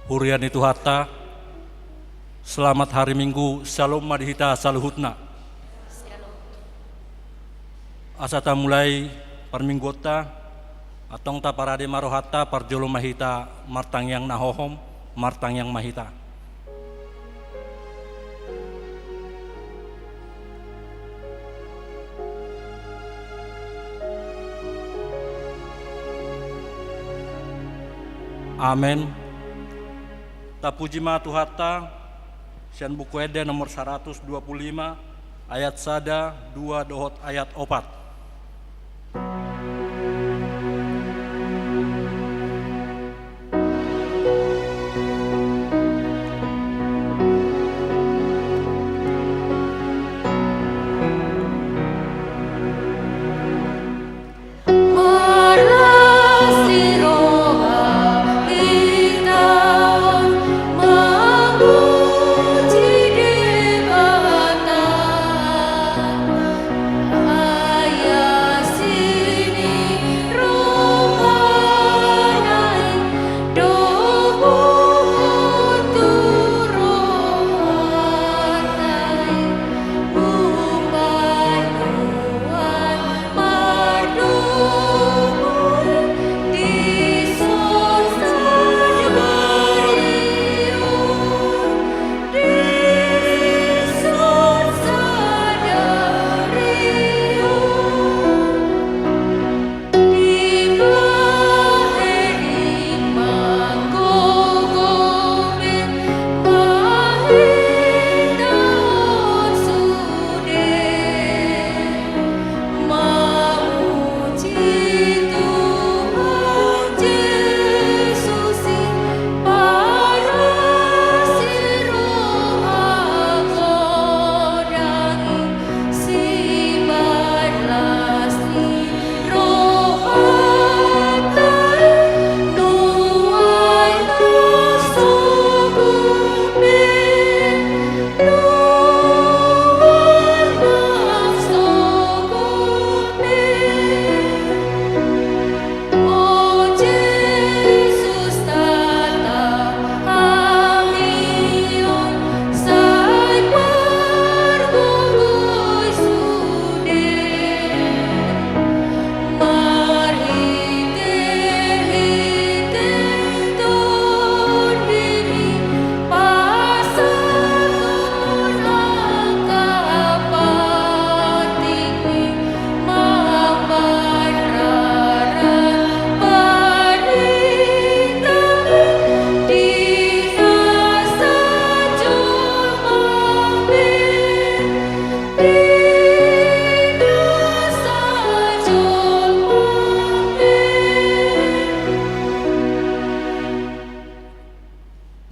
Hurian itu hatta, selamat hari Minggu, Shalom madhita saluhutna. Asata mulai perminggota, atong ta parade marohata parjolo mahita martang yang nahohom, martang yang mahita. Amen. Tapuji ma Tuhata, sian buku ede nomor 125, ayat sada, 2 dohot ayat 4.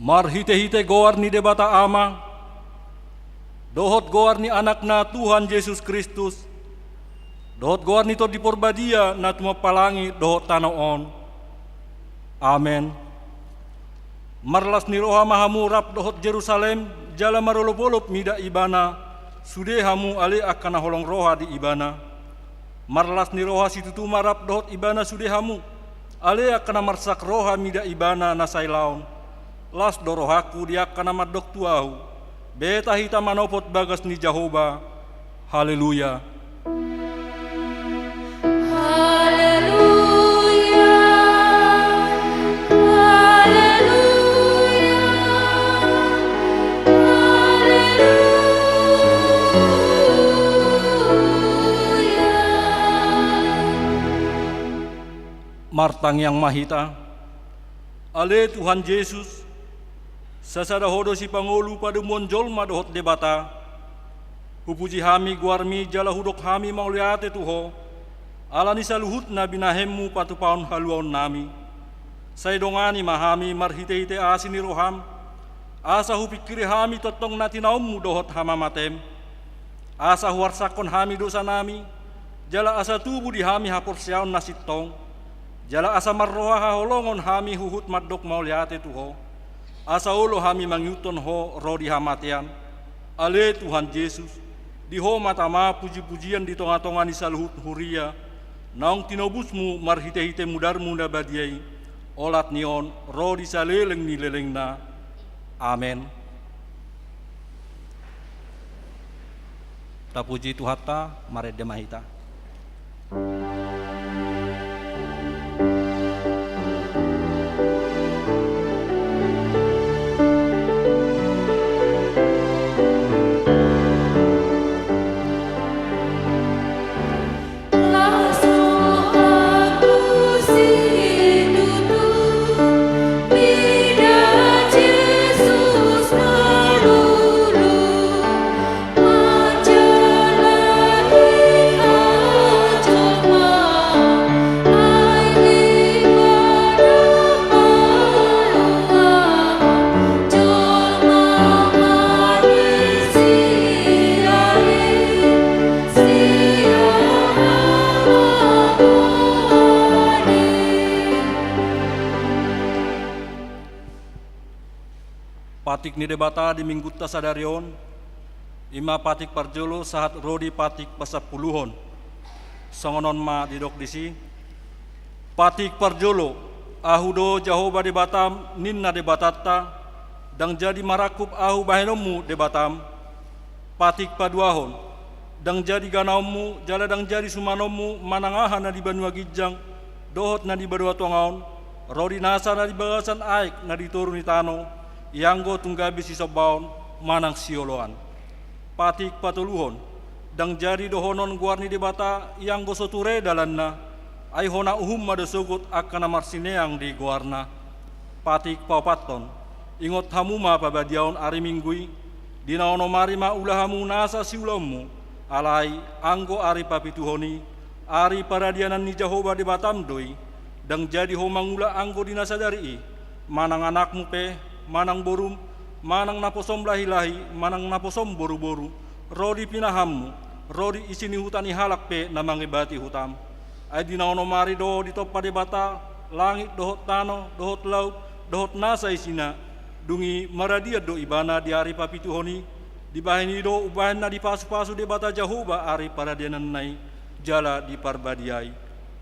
Marhite-hite goar ni debata ama, dohot goar ni anak na Tuhan Yesus Kristus, dohot goar ni to di porbadia na tumapalangi dohot tanaon. Amen. Marlas ni roha mahamu rap dohot Jerusalem, jala marolop-olop mida ibana, sude hamu ale akan holong roha di ibana. Marlas ni roha situtu marap dohot ibana sude hamu, ale akan marsak roha mida ibana nasai laon. Las dorohaku dia kana madok tuahu, beta hita manopot bagas ni Jehovah. Haleluya. Haleluya. Haleluya. Haleluya. Martang yang mahita, ale Tuhan Yesus, sasada hodo si Pangulu pada monjol madohot debata, hupuji hami guarmi jala hudok hami mauliate tuho, ala ni saluhut na binahemmu patupaon haluaon nami, saidongani mahami marhite-hite asini roham, asa hupikiri hami totong natinaummu dohot hamamatem, asa huarsakon hami dosa nami, jala asa tubuh di hami haporsiaon nasitong, jala asa marroha haholongon hami huhut madok mauliate tuho, asa ulo hami mangyuton ho rodi hamatian, ale Tuhan Yesus, di ho matama puji-pujian di tonga-tonga ni saluhut huria, naong tinobusmu marhite-hite mudarmu na badiai, olat nion rodi saleleng ni lelengna. Amen. Tapuji Tuhata maredde mahita. Patik ni debata di minggu tasadarion, ima patik parjolo sahat rodi patik pasapuluhon. Songonon ma didok disi. Patik parjolo, ahudo Jahoba debatam ninna debatata, dang jadi marakup ahu bahenomu debatam. Patik paduahon, dang jadi ganaumu, jala dang jadi sumanomu, manangahan na di Banua Gijang, dohot na di Badua Tongaon, rodi nasa na di bagasan aik na di turuni tano, Yanggo tunggabi si sobaon manang sioloan. Patik patuluhon, dang jadi dohonon guarni debata yanggo soture dalanna, ay hona uhum madosugut akana marsineang di guarna. Patik paupaton, ingot hamuma pabadiaon ari minggui, dinaono marima ulahamu nasa siulamu, alai anggo ari papituhoni, ari paradianan ni Jahoba debatam doi, dang jadi homangula anggo dinasadari, manang anakmu pe, manang borum, manang naposom lahi-lahi, manang naposom boru-boru, rodi pinahammu, rodi isini hutani halak pe namangibati hutam. Ay dinaono mari do di topa debata, langit dohot tano, dohot laut, dohot nasa isina, dungi maradia do ibana di ari papituhoni, di bahini do ubahan na di pasu-pasu debata Jahoba ari paradianan nai, jala di parbadiai.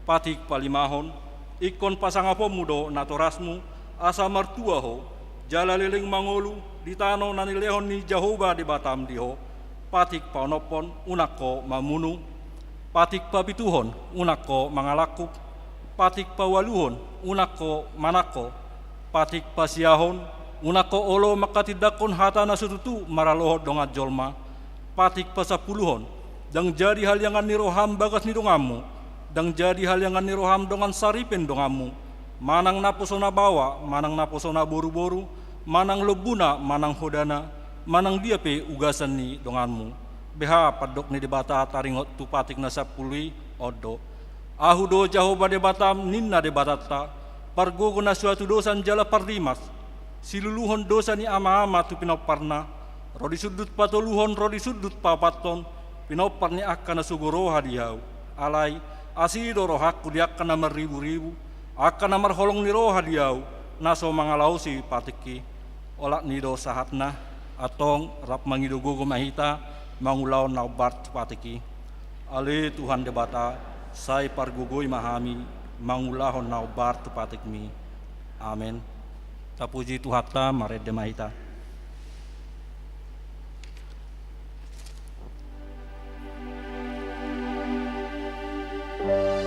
Patik palimahon, ikon pasangapomu do natorasmu, asa martua ho, jala leleng mangolu di tano nanilehon ni Jahoba di Batam diho. Patik paunopon unako mamunu, patik papituhon unako mangalakup, patik pawaluhon unako manako, patik pasiahon unako olo makatidakon hatana sututu maraloho dongat jolma, patik pasapuluhon dang jadi hal yangan niroham bagas ni dongamu, dang jadi hal yangan niroham dongan saripen dongamu, manang naposona bawa, manang naposona boru-boru, manang lebuna, manang hodana, manang dia pe ugasan ni donganmu. Beha padok ni debata taringot tu patik na sapului odo. Ahudo Jahoba debatam ninna debatata, pargogo na suatu dosan jala pardimas, siluluhon dosa ni ama-ama tu pinoparna, rodi sudut patoluhon rodi sudut papaton, pinopar ni akana sugoro hadiau, alai asido rohaku diakana meribu-ribu, akana marholong ni roha diau, naso mangalausi patiki, olak nido sahatna, atong rap mangido gogo mahita, mangulaw na bart patiki. Ale Tuhan debata, say pargugoy mahami, mangulahon na bart patikmi. Amen. Tapuji Tuhata maredde mahita. Dia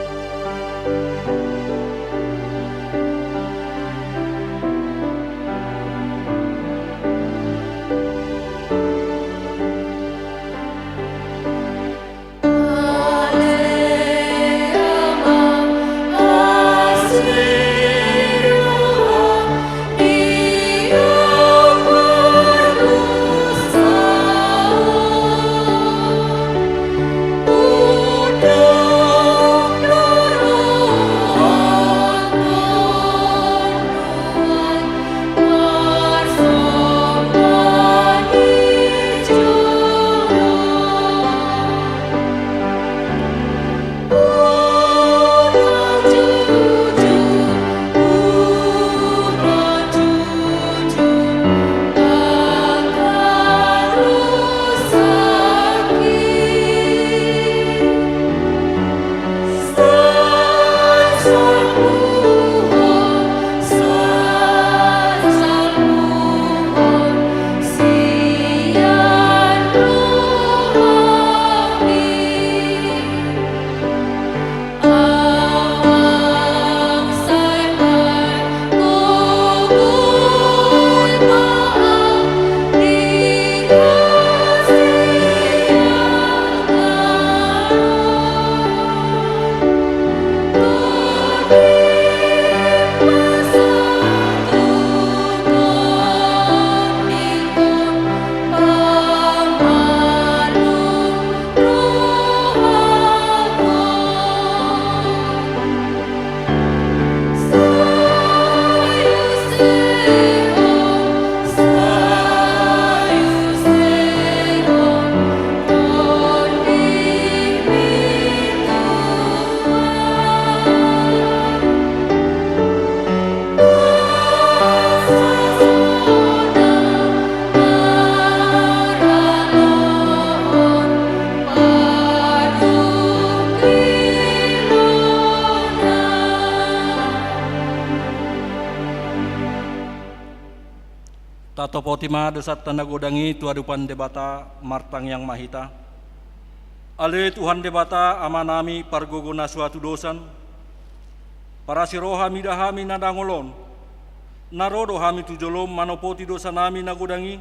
Atau potima dosat tanda godangi tuadupan debata martang yang mahita. Ale Tuhan debata amanami pargogona suatu dosan. Para siroha midahami nadangolon. Narodo hami tujolom manopoti dosa nami nagodangi.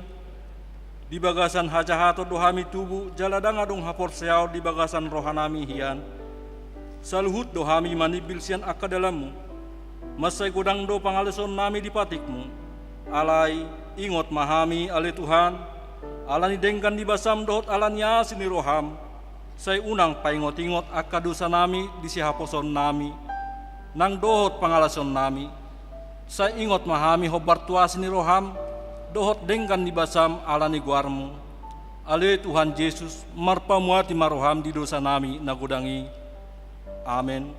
Di bagasan hajahato dohami tubuh jaladang adong hapor seau di bagasan rohanami hian. Saluhut dohami manibil sian akka dalammu. Masai godang do pangaleson nami di patikmu. Alai ingot mahami ale Tuhan. Alani dengkan di basam dohot alanya sini roham. Saya unang paingot-ingot akka dosa nami di sihaposon nami. Nang dohot pangalason nami. Saya ingot mahami hobar tua sini roham. Dohot dengkan di basam alani guarmu. Ale Tuhan Yesus marpamuati maroham di dosa nami nagodangi. Amin.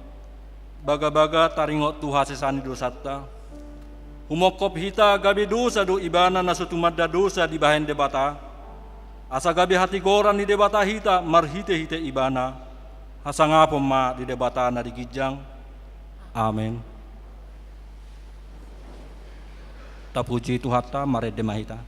Baga-baga taringot Tuhan sesani dosata. Humokop hita gabe dosa do ibana nasutumadda dosa di bahen debata. Asa gabe hati goran di debata hita marhite-hite ibana. Hasangapom ma di debata na di gijang. Amin. Tapuji Tuhata mare demahita.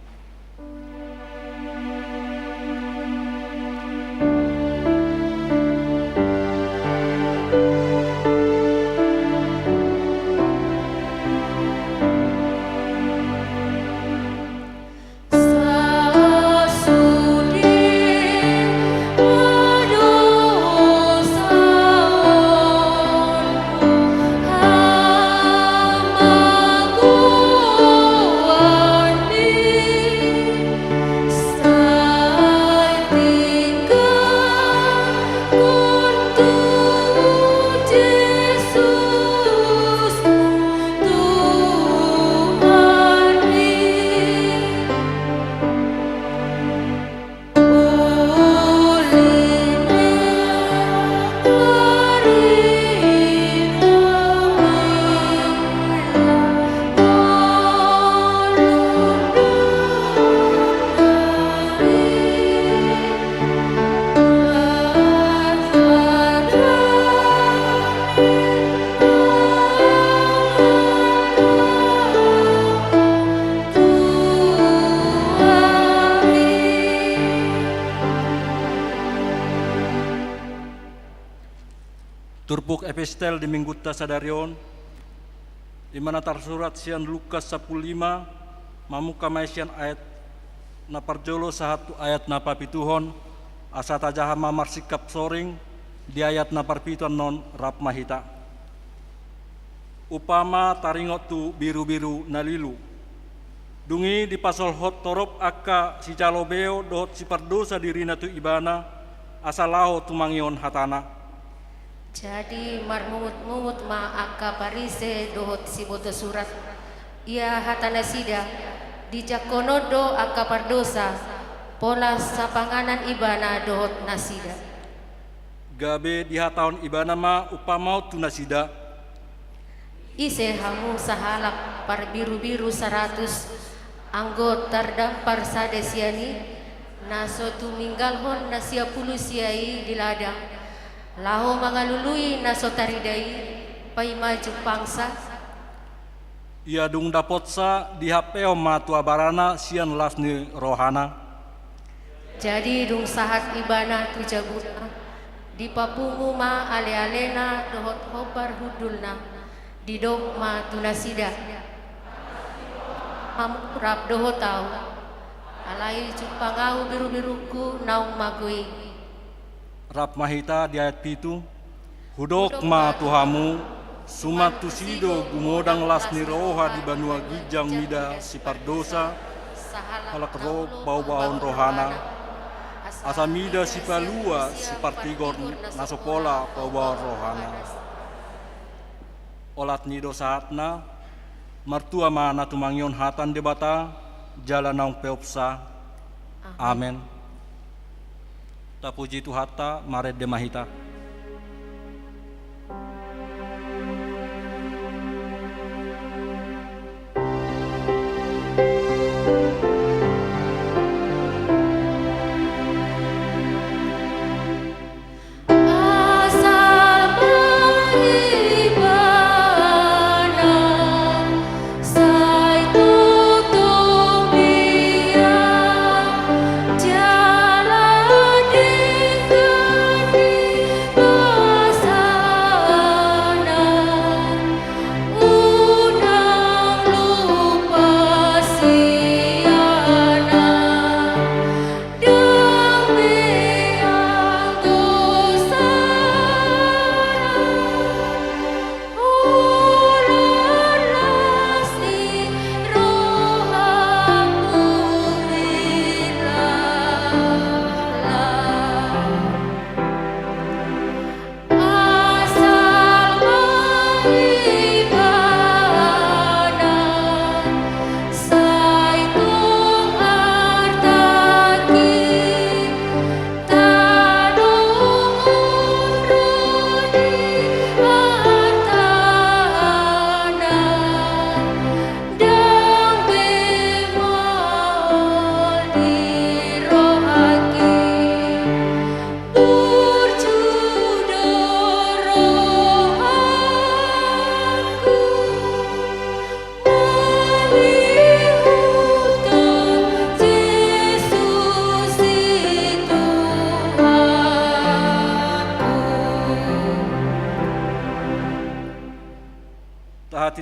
Turpuk epistel di Minggutta Sadarion, di mana tersurat sian Lukas 15, mamuka maisian ayat naparjolo sahatu ayat napapituhon, asata jaha mamar sikap soring, di ayat naparpituan non rap mahita. Upama taringot tu biru-biru nalilu. Dungi di pasol hot torop akka si calobeo dohot si pardosa dirina tu ibana, asalaho tumangion hatana. Jadi marmungut-mungut ma akka parise dohot si boto surat. Ia hatana sida di jakonodo akka pardosa pola sapanganan ibana dohot nasida. Gabe di hataon ibana ma upamau tu nasida. Ise hamu sahalak par biru-biru 100 anggot terdampar sadesiani naso tuminggalhon nasia pulusiai di ladang. Laho mangalului naso taridai pai maju pangsa. Ia dung dapotsa di hapeo matua barana sian lasni rohana. Jadi dung sahat ibana tu jabuna di papungu ma ale-alena dohot hobar hudulna di dok ma tunasida. Mamurap dohot tau alai cupangau biru-biruku naung magui. Rap mahita di ayat pitu, hudok ma tuhamu, sumat tusido gumodang lasni roha di banua gijang mida si pardosa, halak roh bau-baun rohana, asamida si palua si partigor nasopola bau-baun rohana. Olat nido saatna, martua mana tumangion hatan debata, jalan naung peopsa. Amen. Tapuji Tuhata mare demahita. Sai tutung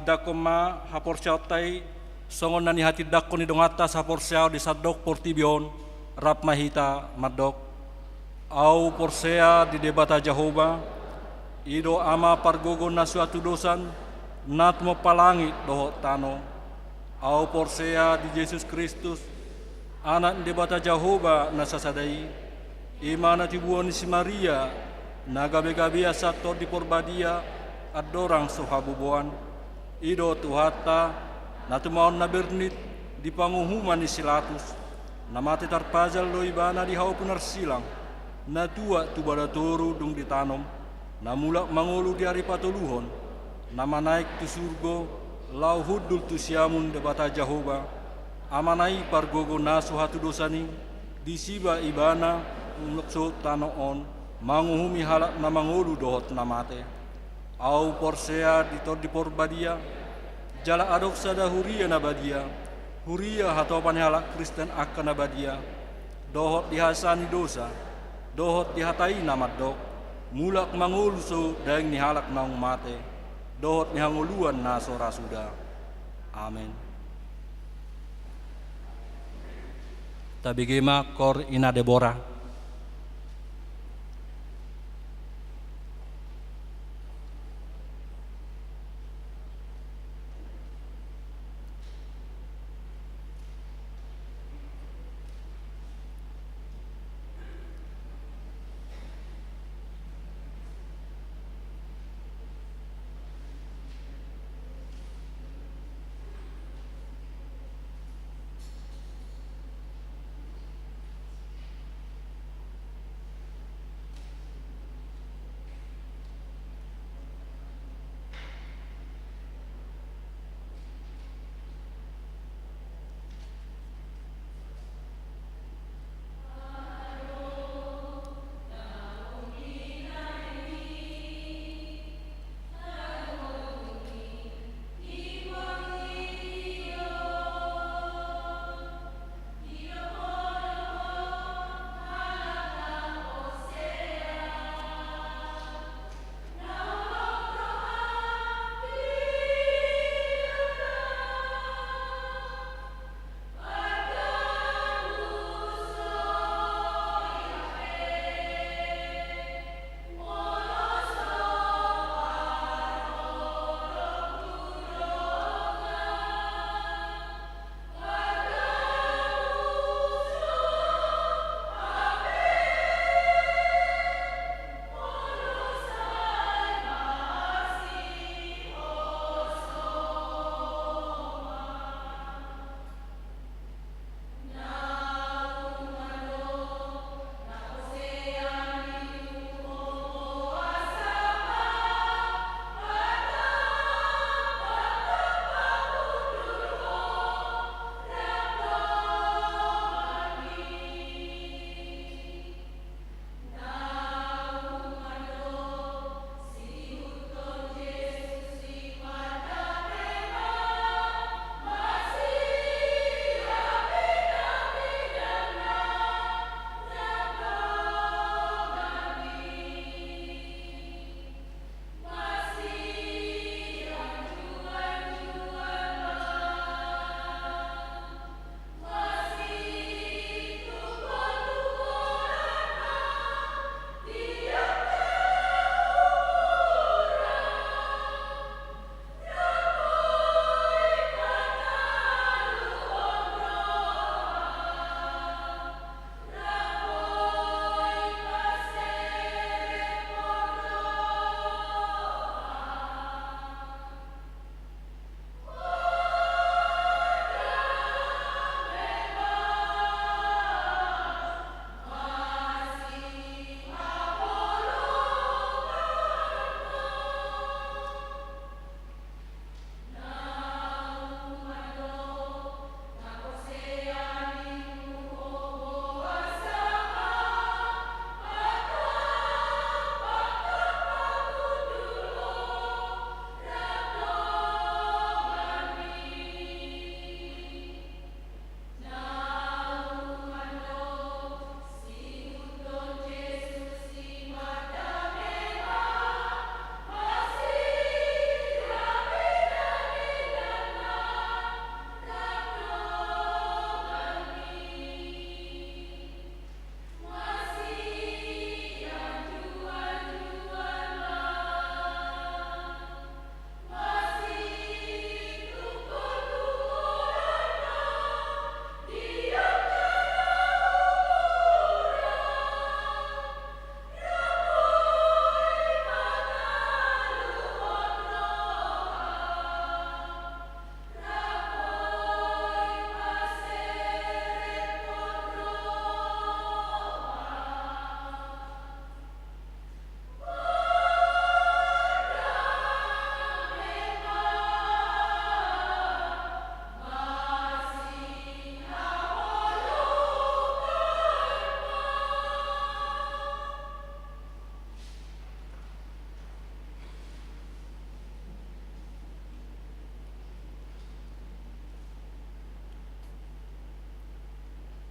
dakko ma haporsiao tai songon nani hati dakko ni dong atas haporsiao di sadok portibion rap mahita madok au porsea di debata Jehova ido ama pargogo na suatu dosan nat mo palangit doho tano au porsea di Yesus Kristus anak debata Jehova na sasadai imana tibuon si Maria na gabe-gabea sato di porbadia adorang suhabubuan ido tuhata na tumaon na bernit di panguhuman ni silatus na mati tarpazal do ibana di hau punar silang na tua tubada toru dung ditanom na mulak mangolu di hari patuluhon na manaik tu surgo lau hudul tu siamun debata Jehova amanai pargogo nasu hatu dosani di siba ibana ulokso tanoon manguhumi halak na mangolu dohot na mate au porsea di porbadia jala adok sada huria na badia huria hatopan halak Kristen akan na badia dohot dihasani dosa dohot dihatai namat dok mulak mangolu so daeng ni halak naung mate dohot ni hangoluan na sora suda amin. Tabigema kor ina Deborah.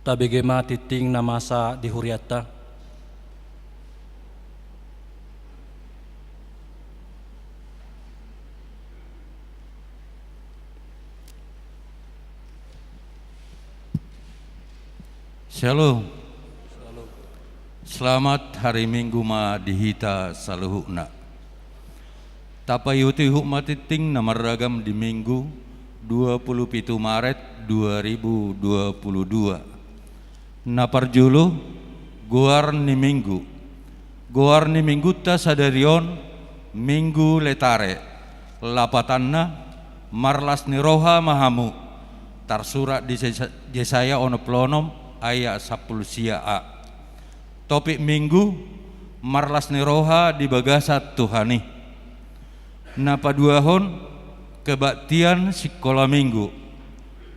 tabegema titing na masa di huriata. Shalom. Selamat hari Minggu ma dihita saluhukna. Tapayuti hukma titing na maragam di Minggu 27 Maret 2022. Naparjulu Goar ni Minggu. Goar ni Minggu ta sadarion Minggu letare. Lapatanna marlas ni roha mahamu. Tarsurat di Yesaya ono plonom ayat 10 sia. Topik Minggu marlas ni roha di bagasat Tuhani. Napa duahon kebaktian sekolah Minggu.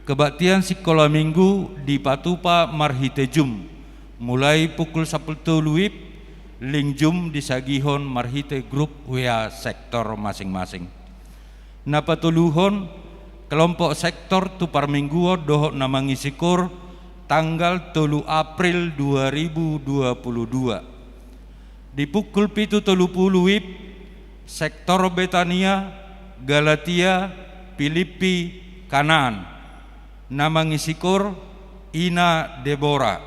Kebaktian sekolah Minggu di Patupa Marhitejum mulai pukul 10 WIB lingjum di Sagihon Marhite grup WA sektor masing-masing. Napa tuluhon kelompok sektor tupar mingguo dohok namangi sikur tanggal 3 April 2022. Di pukul 7.30 WIB sektor Betania, Galatia, Filipi, Kanaan. Nama ngisikur Ina Deborah.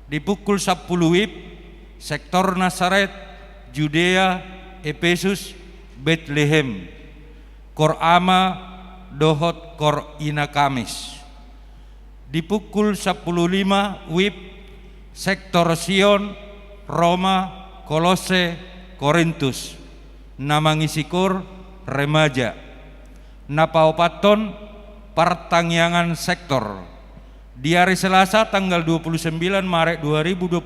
Di pukul 10 WIB sektor Nazaret, Judea, Efesus, Bethlehem. Kor Ama, Dohot Kor Ina Kamis. Di pukul 10.05 WIB sektor Sion, Roma, Kolose, Korintus. Nama ngisikur remaja. Napaopaton pertangyangan sektor. Di hari Selasa tanggal 29 Maret 2022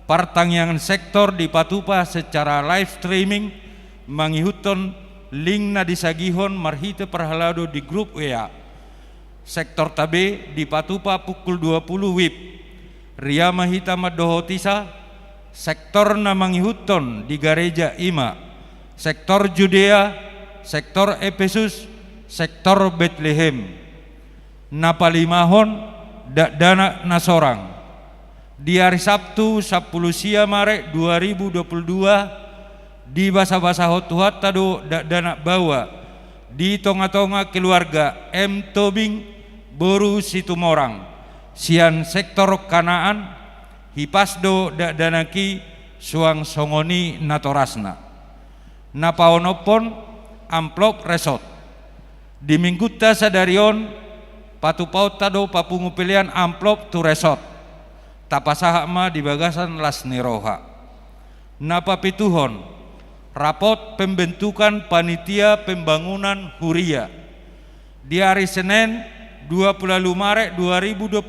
pertangyangan sektor di Patupa secara live streaming mangihuton link na disagihon marhite perhalado di grup WA. Sektor tabe di Patupa pukul 20 WIB. Ria mahita madohotisa sektor na mangihuton di Gereja Ima. Sektor Judea, sektor Efesus, sektor Bethlehem. Napalimahon dana nasorang. Di hari Sabtu 10 sia Maret 2022 di basa-basa hotuhat tado dana bawa di tonga-tonga keluarga M. Tobing Boru Situmorang sian sektor Kanaan hipasdo danaki suang songoni natorasna. Napaonopon amplop resot. Di mingguta sadarion patupaut tado papungu pilihan amplop tu resot. Tapasahama di bagasan las niroha. Napa pituhon rapot pembentukan panitia pembangunan Huria. Di hari Senin 20 Maret 2022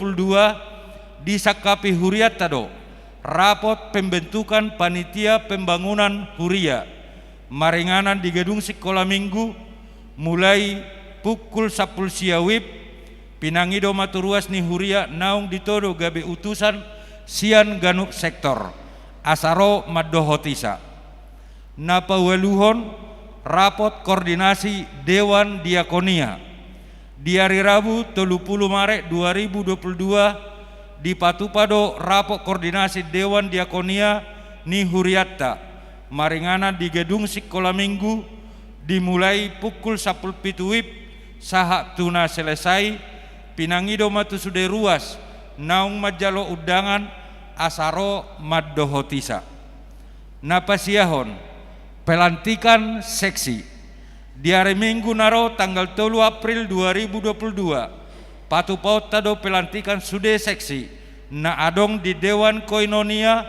di Sakapi Huriat tado rapot pembentukan panitia pembangunan Huria maringanan di gedung sekolah Minggu mulai pukul 10 sia WIB pinangido maturuas ni Huria naung ditodo gabe utusan sian ganuk sektor asaro madohotisa. Napa weluhon rapot koordinasi Dewan Diakonia. Di hari Rabu 30 Maret 2022 di Patupado rapot koordinasi Dewan Diakonia ni Huriatta maringana di gedung sekolah Minggu dimulai pukul 10 WIB sahak tuna selesai pinangido matu sude ruas naung majalo udangan asaro maddohotisa. Napasiahon pelantikan seksi. Di hari Minggu naro tanggal 3 April 2022 Patupaut tado pelantikan sude seksi na adong di Dewan Koinonia,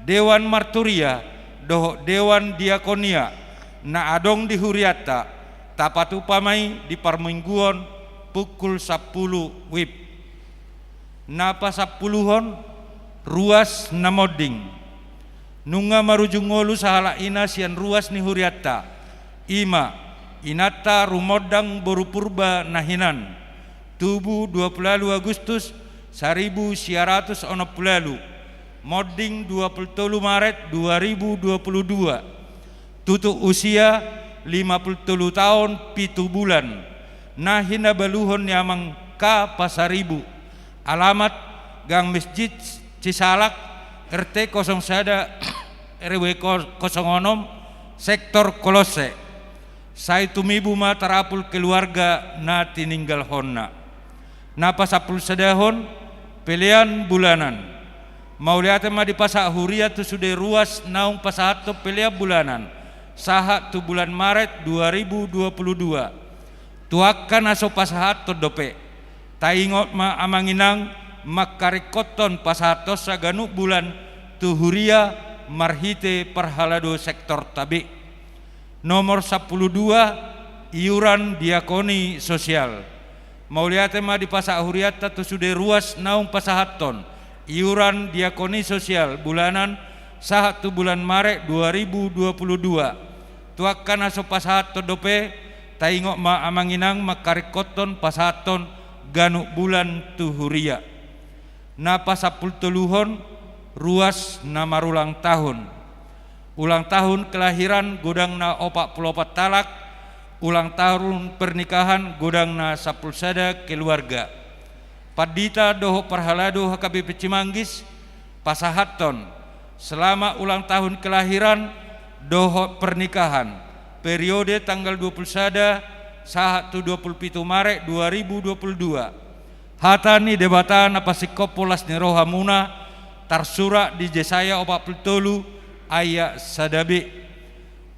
Dewan Marturia, doh Dewan Diakonia na adong di Huriatta tapatupamai di parmingguon pukul 10 WIB. Napa 10-hon ruas namoding nunga marujungolu sahala ina sian ruas ni Huriatta ima inata rumodang boru purba nahinan tubuh 20 Agustus 1960 modding 23 Maret 2022 tutup usia 50 tahun 7 bulan nahina baluhon yamang ka pasaribu Alamat Gang Masjid Cisalak, RT 01 RW 06, Sektor Kolose. Saya tumibu matarapul keluarga na tininggal honna. Napa 10 sedahon pilihan bulanan. Mauliate ma di pasa huria tu sudah ruas naung pasahato pilihan bulanan. Saha tu bulan Maret 2022. Tuakan aso pasahato dope. Taingot ma amanginang makarikoton pasahato sa ganu bulan tu huria marhite perhalado sektor tabi. Nomor 12 iuran diakoni sosial. Mauliate ma di pasa huriata tu sudah ruas naung pasahaton iuran diakoni sosial bulanan sahat tu bulan Maret 2022. Tuakan aso pasahato dope taingok ma amanginang makarikoton pasahaton ganu bulan tu huria. Napa 10 tuluhon ruas na marulang tahun. Ulang tahun kelahiran godang na 44 talak. Ulang tahun pernikahan godang na 10 sada keluarga. Padita doho perhalado HKBP Cimanggis pasahaton selama ulang tahun kelahiran doho pernikahan periode tanggal 20 sada sahat 27 Maret 2022. Hatani debatan apa sikopolas ni rohamuna tarsura di Jesaya 47 ayat sadabe.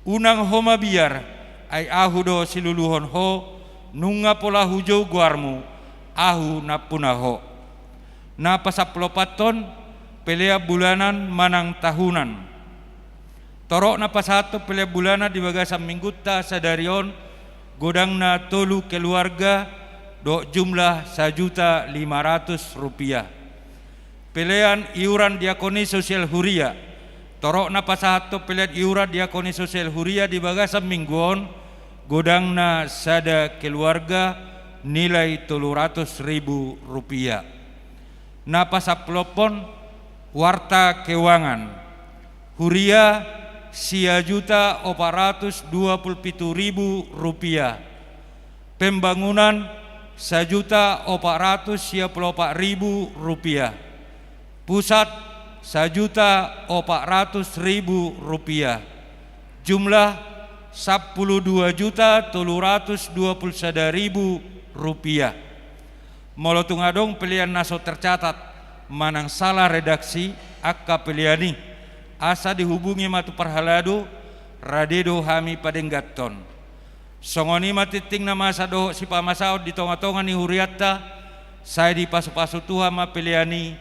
Unang homa biar ay ahu do siluluhon ho nunga pola hujau guarmu ahu napunaho. Na pasaplopaton pelea bulanan manang tahunan. Torok na pasato pelea bulanan di bagasan mingguta sadarion godang na tolu keluarga do jumlah Rp1.500.000. Pelean iuran diakoni sosial huria. Torok na pasato pelean iuran diakoni sosial huria di bagasan mingguon godang na sada keluarga nilai Rp300.000. Na pasaplopon warta keuangan huria Rp1.427.000. Pembangunan Rp1.424.000. Pusat Rp1.400.000. Jumlah Rp12.321.000. Molotungadong pilihan naso tercatat manang salah redaksi akka piliani asa dihubungi matu perhalado radedo hami padenggaton. Songoni matiting na masa do si pamasaod di tonga-tonga ni huriatta saya di pasu-pasu Tuhan ma piliani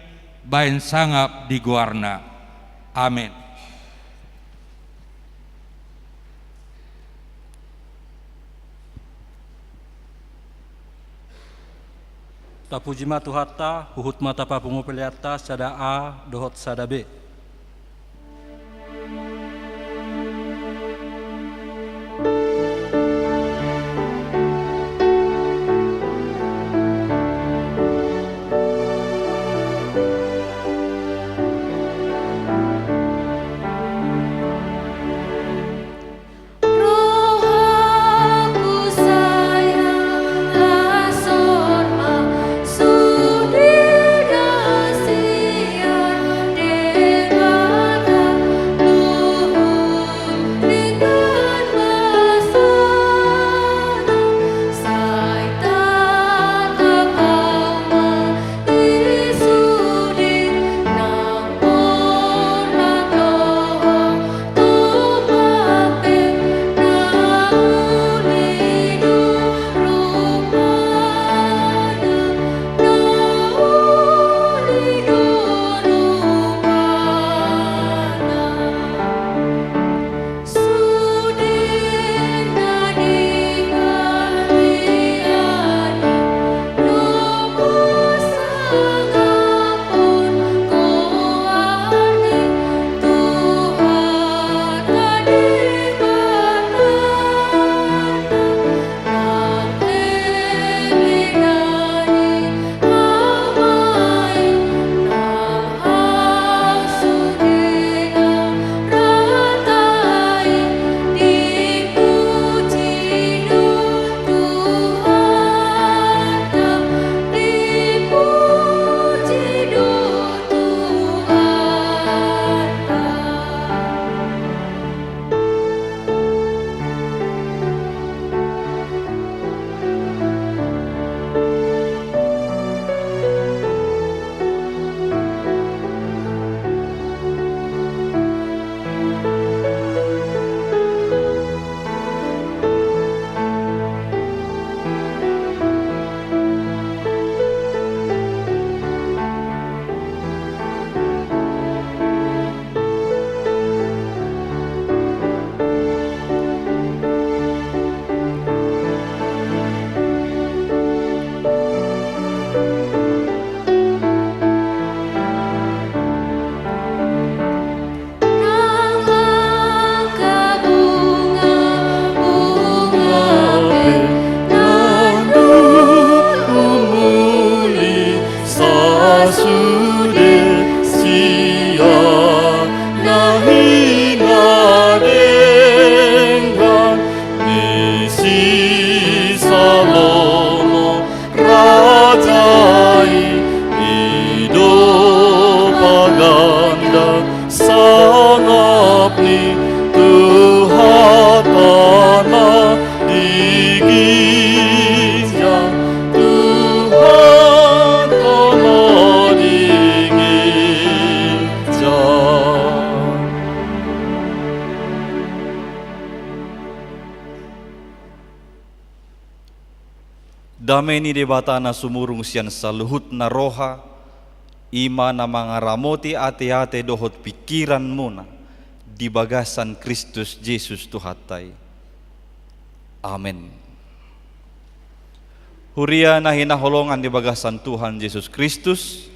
bain sangap di guarna. Amin. Tapuji matu hatta huhut mata papungu peliata sada A dohot sada B. Rohaku sayang lasorma sudi dasia de Damai ni debata na sumurung sian saluhut na roha, ima na mga ramoti ate-ate dohot pikiran mo na, di bagasan Kristus Jesus Tuhatay. Amen. Huria na hinaholongan di bagasan Tuhan Yesus Kristus,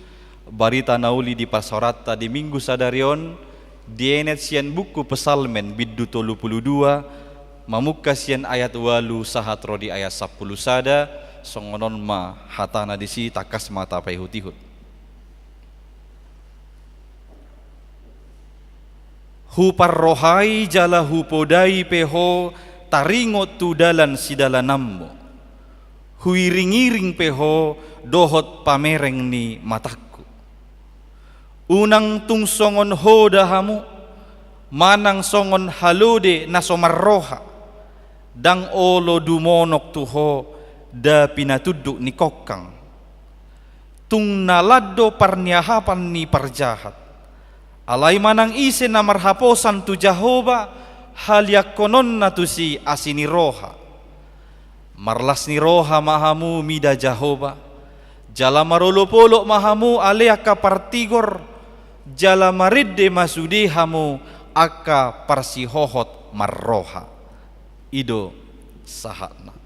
barita na uli di pasorata di minggu sadarion, dienet sian buku pesalmen biddu 32, mamukka sian ayat 8 sahatro di ayat 10 sada, songonon ma hatana disi takas mata payhutihut. Hu parrohai jala hu podai peho taringot tu dalan sidalanammo. Huiring-iring peho dohot pamereng ni mataku. Unang tung songon ho dahamu, manang songon halode na somarroha, dang olo dumonok tuho da pinatuduk ni kokang. Tung nalado parniahapan ni parjahat. Alay manang ise na marhaposan tu Jahoba, halyakonon na tu si asini roha. Marlas ni roha mahamu mida Jahoba, jala marolo-polo mahamu ale aka partigor, jala maridde masudehamu aka parsihohot marroha. Ido sahatna.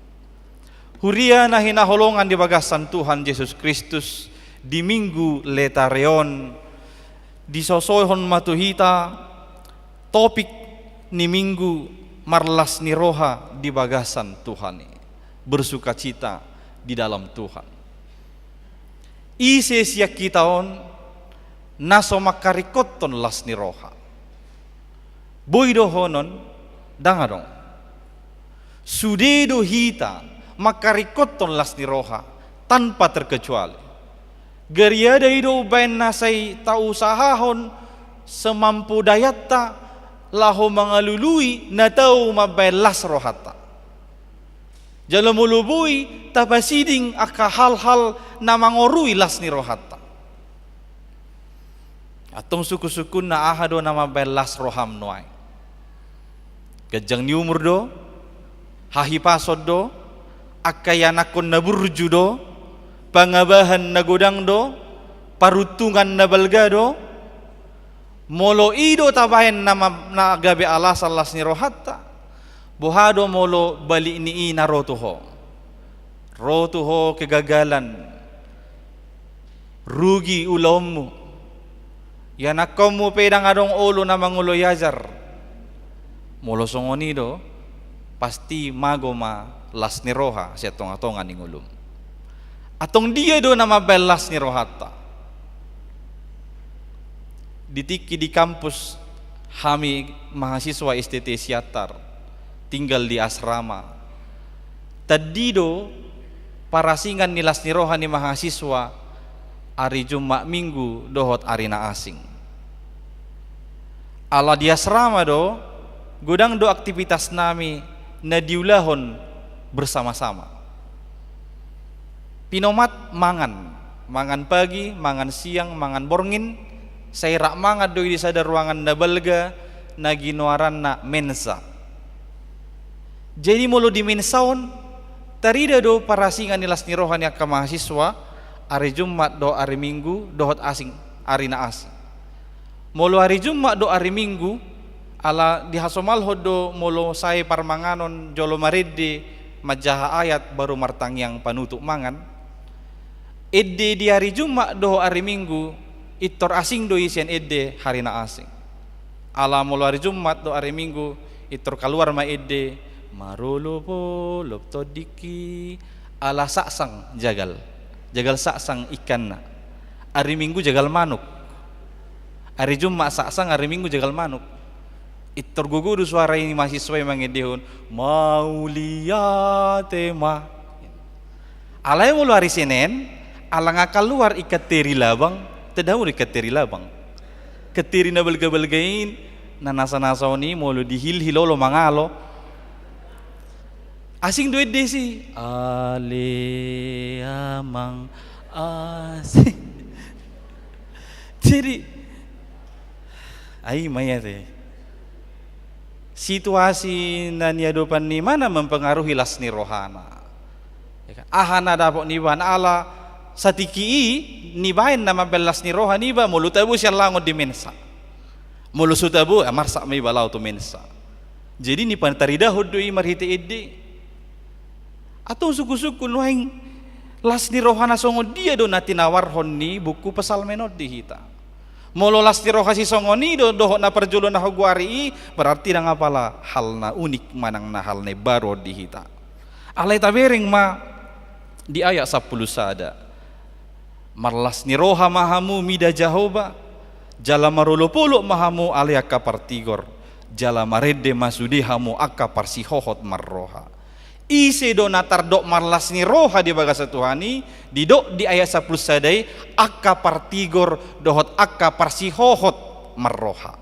Huria na hinaholongan di bagasan Tuhan Yesus Kristus di minggu letareon, disosohon matuhita topik ni minggu marlas ni roha di bagasan Tuhan, bersuka cita di dalam Tuhan. Ise siak kitaon naso makarikoton las ni roha. Boido honon dangadong. Sudedo hita makarikoton las ni roha tanpa terkecuali. Geriada ido bain nasai tau sahahon semampu dayatta laho mangalului na tau mabain las rohata. Jala mulubui tapasiding aka hal-hal na mangorui las ni rohata. Atong suku-sukun na ahado na mabain las roham noai. Kejang ni umur do, hahipasod do, akayanakon na burju do, pangabahan na godang do, parutungan na balga do, molo ido tabayan na gabi alas alas ni rohata, buhado molo bali ni ina rotuho kegagalan, rugi ulommu, yan akamu pedang adong olo na mangulo yajar, molo songonido, pasti magoma las ni roha siya tonga-tonga ning ulum. Atong dia do na mabelas ni rohata. Ditiki di kampus kami mahasiswa STT Siatar tinggal di asrama. Tadido parasingan nilas ni roha ni mahasiswa ari Jumat Minggu dohot arina asing. Ala di asrama do godang do aktivitas nami na diulahon bersama-sama. Pinomat mangan pagi, mangan siang, mangan borngin, saya rak mangan doi di sadar ruangan na balga na ginoaran na mensa. Jadi mulu di mensaon tarida do parasingan nilas ni rohan yang ke mahasiswa hari Jumat do hari Minggu dohot asing hari na asing. Mulu hari Jumat do hari Minggu ala dihasomal hodo mulu saya parmanganon jolo maridde majaha ayat baru martang yang panutuk mangan. Edde di hari Jumat do hari Minggu itor asing do isian edde hari na asing. Ala mulu hari Jumat do hari Minggu itor keluar ma edde marolo po lopto diki ala saksang jagal saksang ikan na. Hari Minggu jagal manuk. Hari Jumat saksang, hari Minggu jagal manuk. Itor gugudu suara ini mahasiswa yang mangedehon mauliyate ma. Alai mulu hari Senin ala ngakal luar ikat teri labang, tedau ikat teri labang. Ketiri na balga-balgain, na nasa-nasaw ni mulu dihil-hilolo mangalo. Asing duit desi. Ale amang asing. Jadi, ay mayate. Situasi na niadopan ni mana mempengaruhi las ni rohana. Ya kan? Ahana dapok niban ala satiki nibain nama belas ni roha niba mulu tabu siya langot di mensa. Mulu sutabu marsak may balaw to mensa. Jadi ni pantarida hudu marhite edde. Atau suku-suku nuhing las ni roha na songo dia do na tinawarhon ni buku pasal menod di hita. Molo las ni roha si songo ni do na perjulo na hugwari berarti na nga pala hal na unik manang na hal na baro di hita. Alay tabering ma di ayat 10 sada. Marlas ni roha mahamu mida Jahoba jala marulupuluk mahamu alia kapartigor jala marede masudihamu akka parsihohot marroha. Ise do natar dok marlas ni roha di bagasa Tuhani di dok di ayat 10 sadai akka partigor dohot akka parsihohot marroha.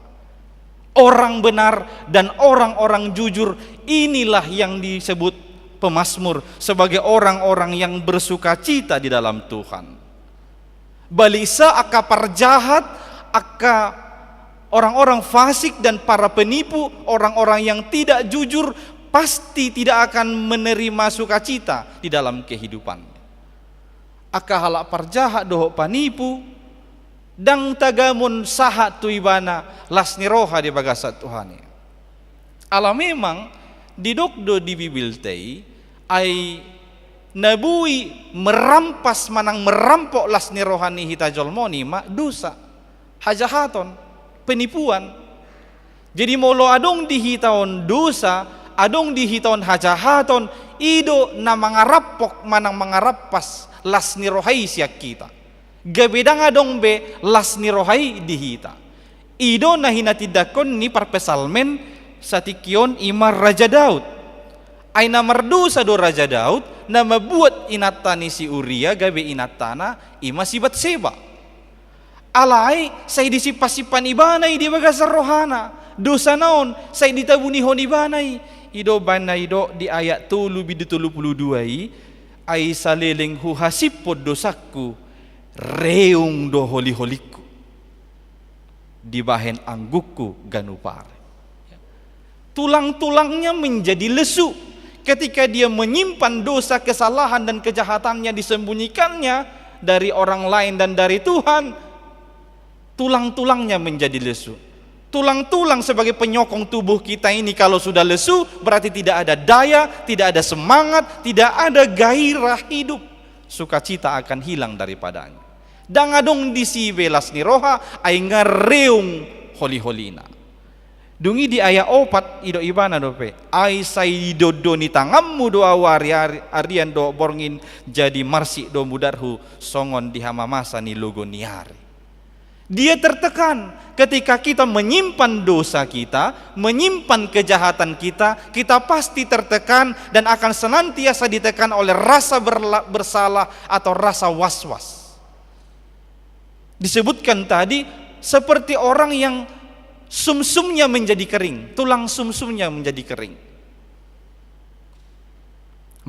Orang benar dan orang-orang jujur inilah yang disebut pemazmur sebagai orang-orang yang bersuka cita di dalam Tuhan. Balisa akka parjahat, akka orang-orang fasik dan para penipu, orang-orang yang tidak jujur pasti tidak akan menerima sukacita di dalam kehidupan. Akka halak parjahat doho panipu dang tagamun sahat tuibana lasni roha di bagasa Tuhan. Ala memang didokdo di bibiltei ai nabui merampas manang merampok lasni rohani hita jolmoni mak dosa hajahaton penipuan. Jadi molo adong di hitaon dosa adong di hitaon hajahaton ido na mangarapok manang mangarapas lasni rohai siak kita gabedang adong be lasni rohai di hita ido na hinatidakon ni parpesalmen satikion imar Raja Daud ay namardusa do Raja Daud na mabuat inatani si Uria gabe inatana ima si Batseba. Alay say disipasipan ibanay di bagasar rohana. Dosa naon say ditabunihon ibanay. Ido banay do di ayat 7:32 ay saleleng huhasipod dosaku reung do holi-holiku dibahen anggukku ganupare. Tulang-tulangnya menjadi lesu ketika dia menyimpan dosa, kesalahan dan kejahatannya disembunyikannya dari orang lain dan dari Tuhan. Tulang-tulangnya menjadi lesu. Tulang-tulang sebagai penyokong tubuh kita ini kalau sudah lesu berarti tidak ada daya, tidak ada semangat, tidak ada gairah hidup. Sukacita akan hilang daripadanya. Dangadong disi belas ni roha ay ngareung holi-holina. Dungi di ayat 4 ido ibana dope ai sai dodo ni tangammu do awari arian do borngin jadi marsi do mudarhu songon di hamamasa ni logoniari. Dia tertekan ketika kita menyimpan dosa kita, menyimpan kejahatan kita, kita pasti tertekan dan akan senantiasa ditekan oleh rasa bersalah atau rasa was-was. Disebutkan tadi seperti orang yang sumsumnya menjadi kering, tulang sumsumnya menjadi kering.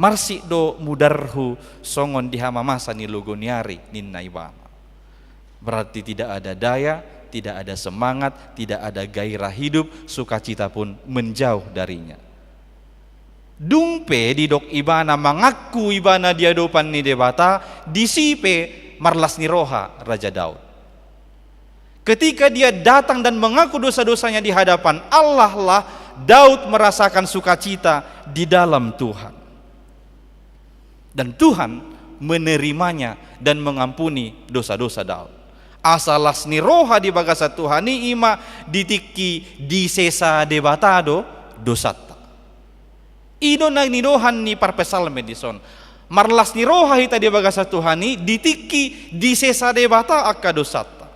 Marsi do mudarhu songon di hamamasa ni logoniari ninna ibana. Berarti tidak ada daya, tidak ada semangat, tidak ada gairah hidup, sukacita pun menjauh darinya. Dungpe di dok ibana mengaku ibana dia dopan ni debata disipe marlas ni roha Raja Daud. Ketika dia datang dan mengaku dosa-dosanya di hadapan Allah lah, Daud merasakan sukacita di dalam Tuhan. Dan Tuhan menerimanya dan mengampuni dosa-dosa Daud. Asalas ni roha di bagasa Tuhani ima ditiki di sesa debatado dosata. Ido na nidohan ni parpesal medison. Marlas ni roha hita di bagasa Tuhani ditiki di sesa debata akka dosata.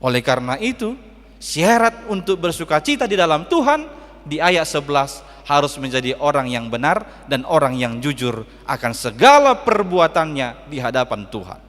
Oleh karena itu, syarat untuk bersukacita di dalam Tuhan di ayat 11 harus menjadi orang yang benar dan orang yang jujur akan segala perbuatannya di hadapan Tuhan.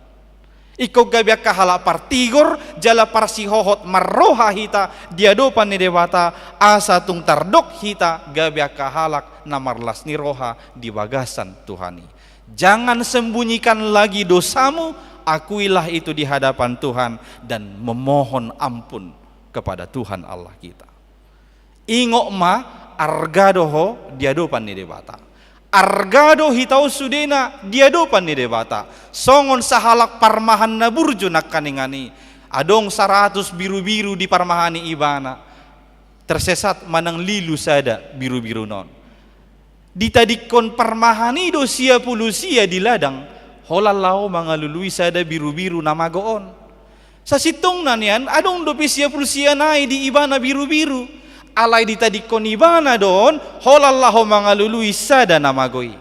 Iko gabiak kahala partigor jala parsihohot marroha hita diadopan ni dewata asa tung tardok hita gabiak kahalak namarlas ni roha di bagasan Tuhani. Jangan sembunyikan lagi dosamu, akuilah itu di hadapan Tuhan dan memohon ampun kepada Tuhan Allah kita. Ingok ma argadoho diadopan ni debata. argado hitau sudena diadopan ni debata songon sahalak parmahan na burjo nak kaningani adong 100 biru-biru di parmahani ibana tersesat manang lilu sada biru-biru non ditadikon parmahani do sia pulusia di ladang holalao mga lului sada biru-biru na magoon sa sitong nanian adong do sia pulusia nai di ibana biru-biru alay ditadikon ibana doon holalao mga lului sada na magoi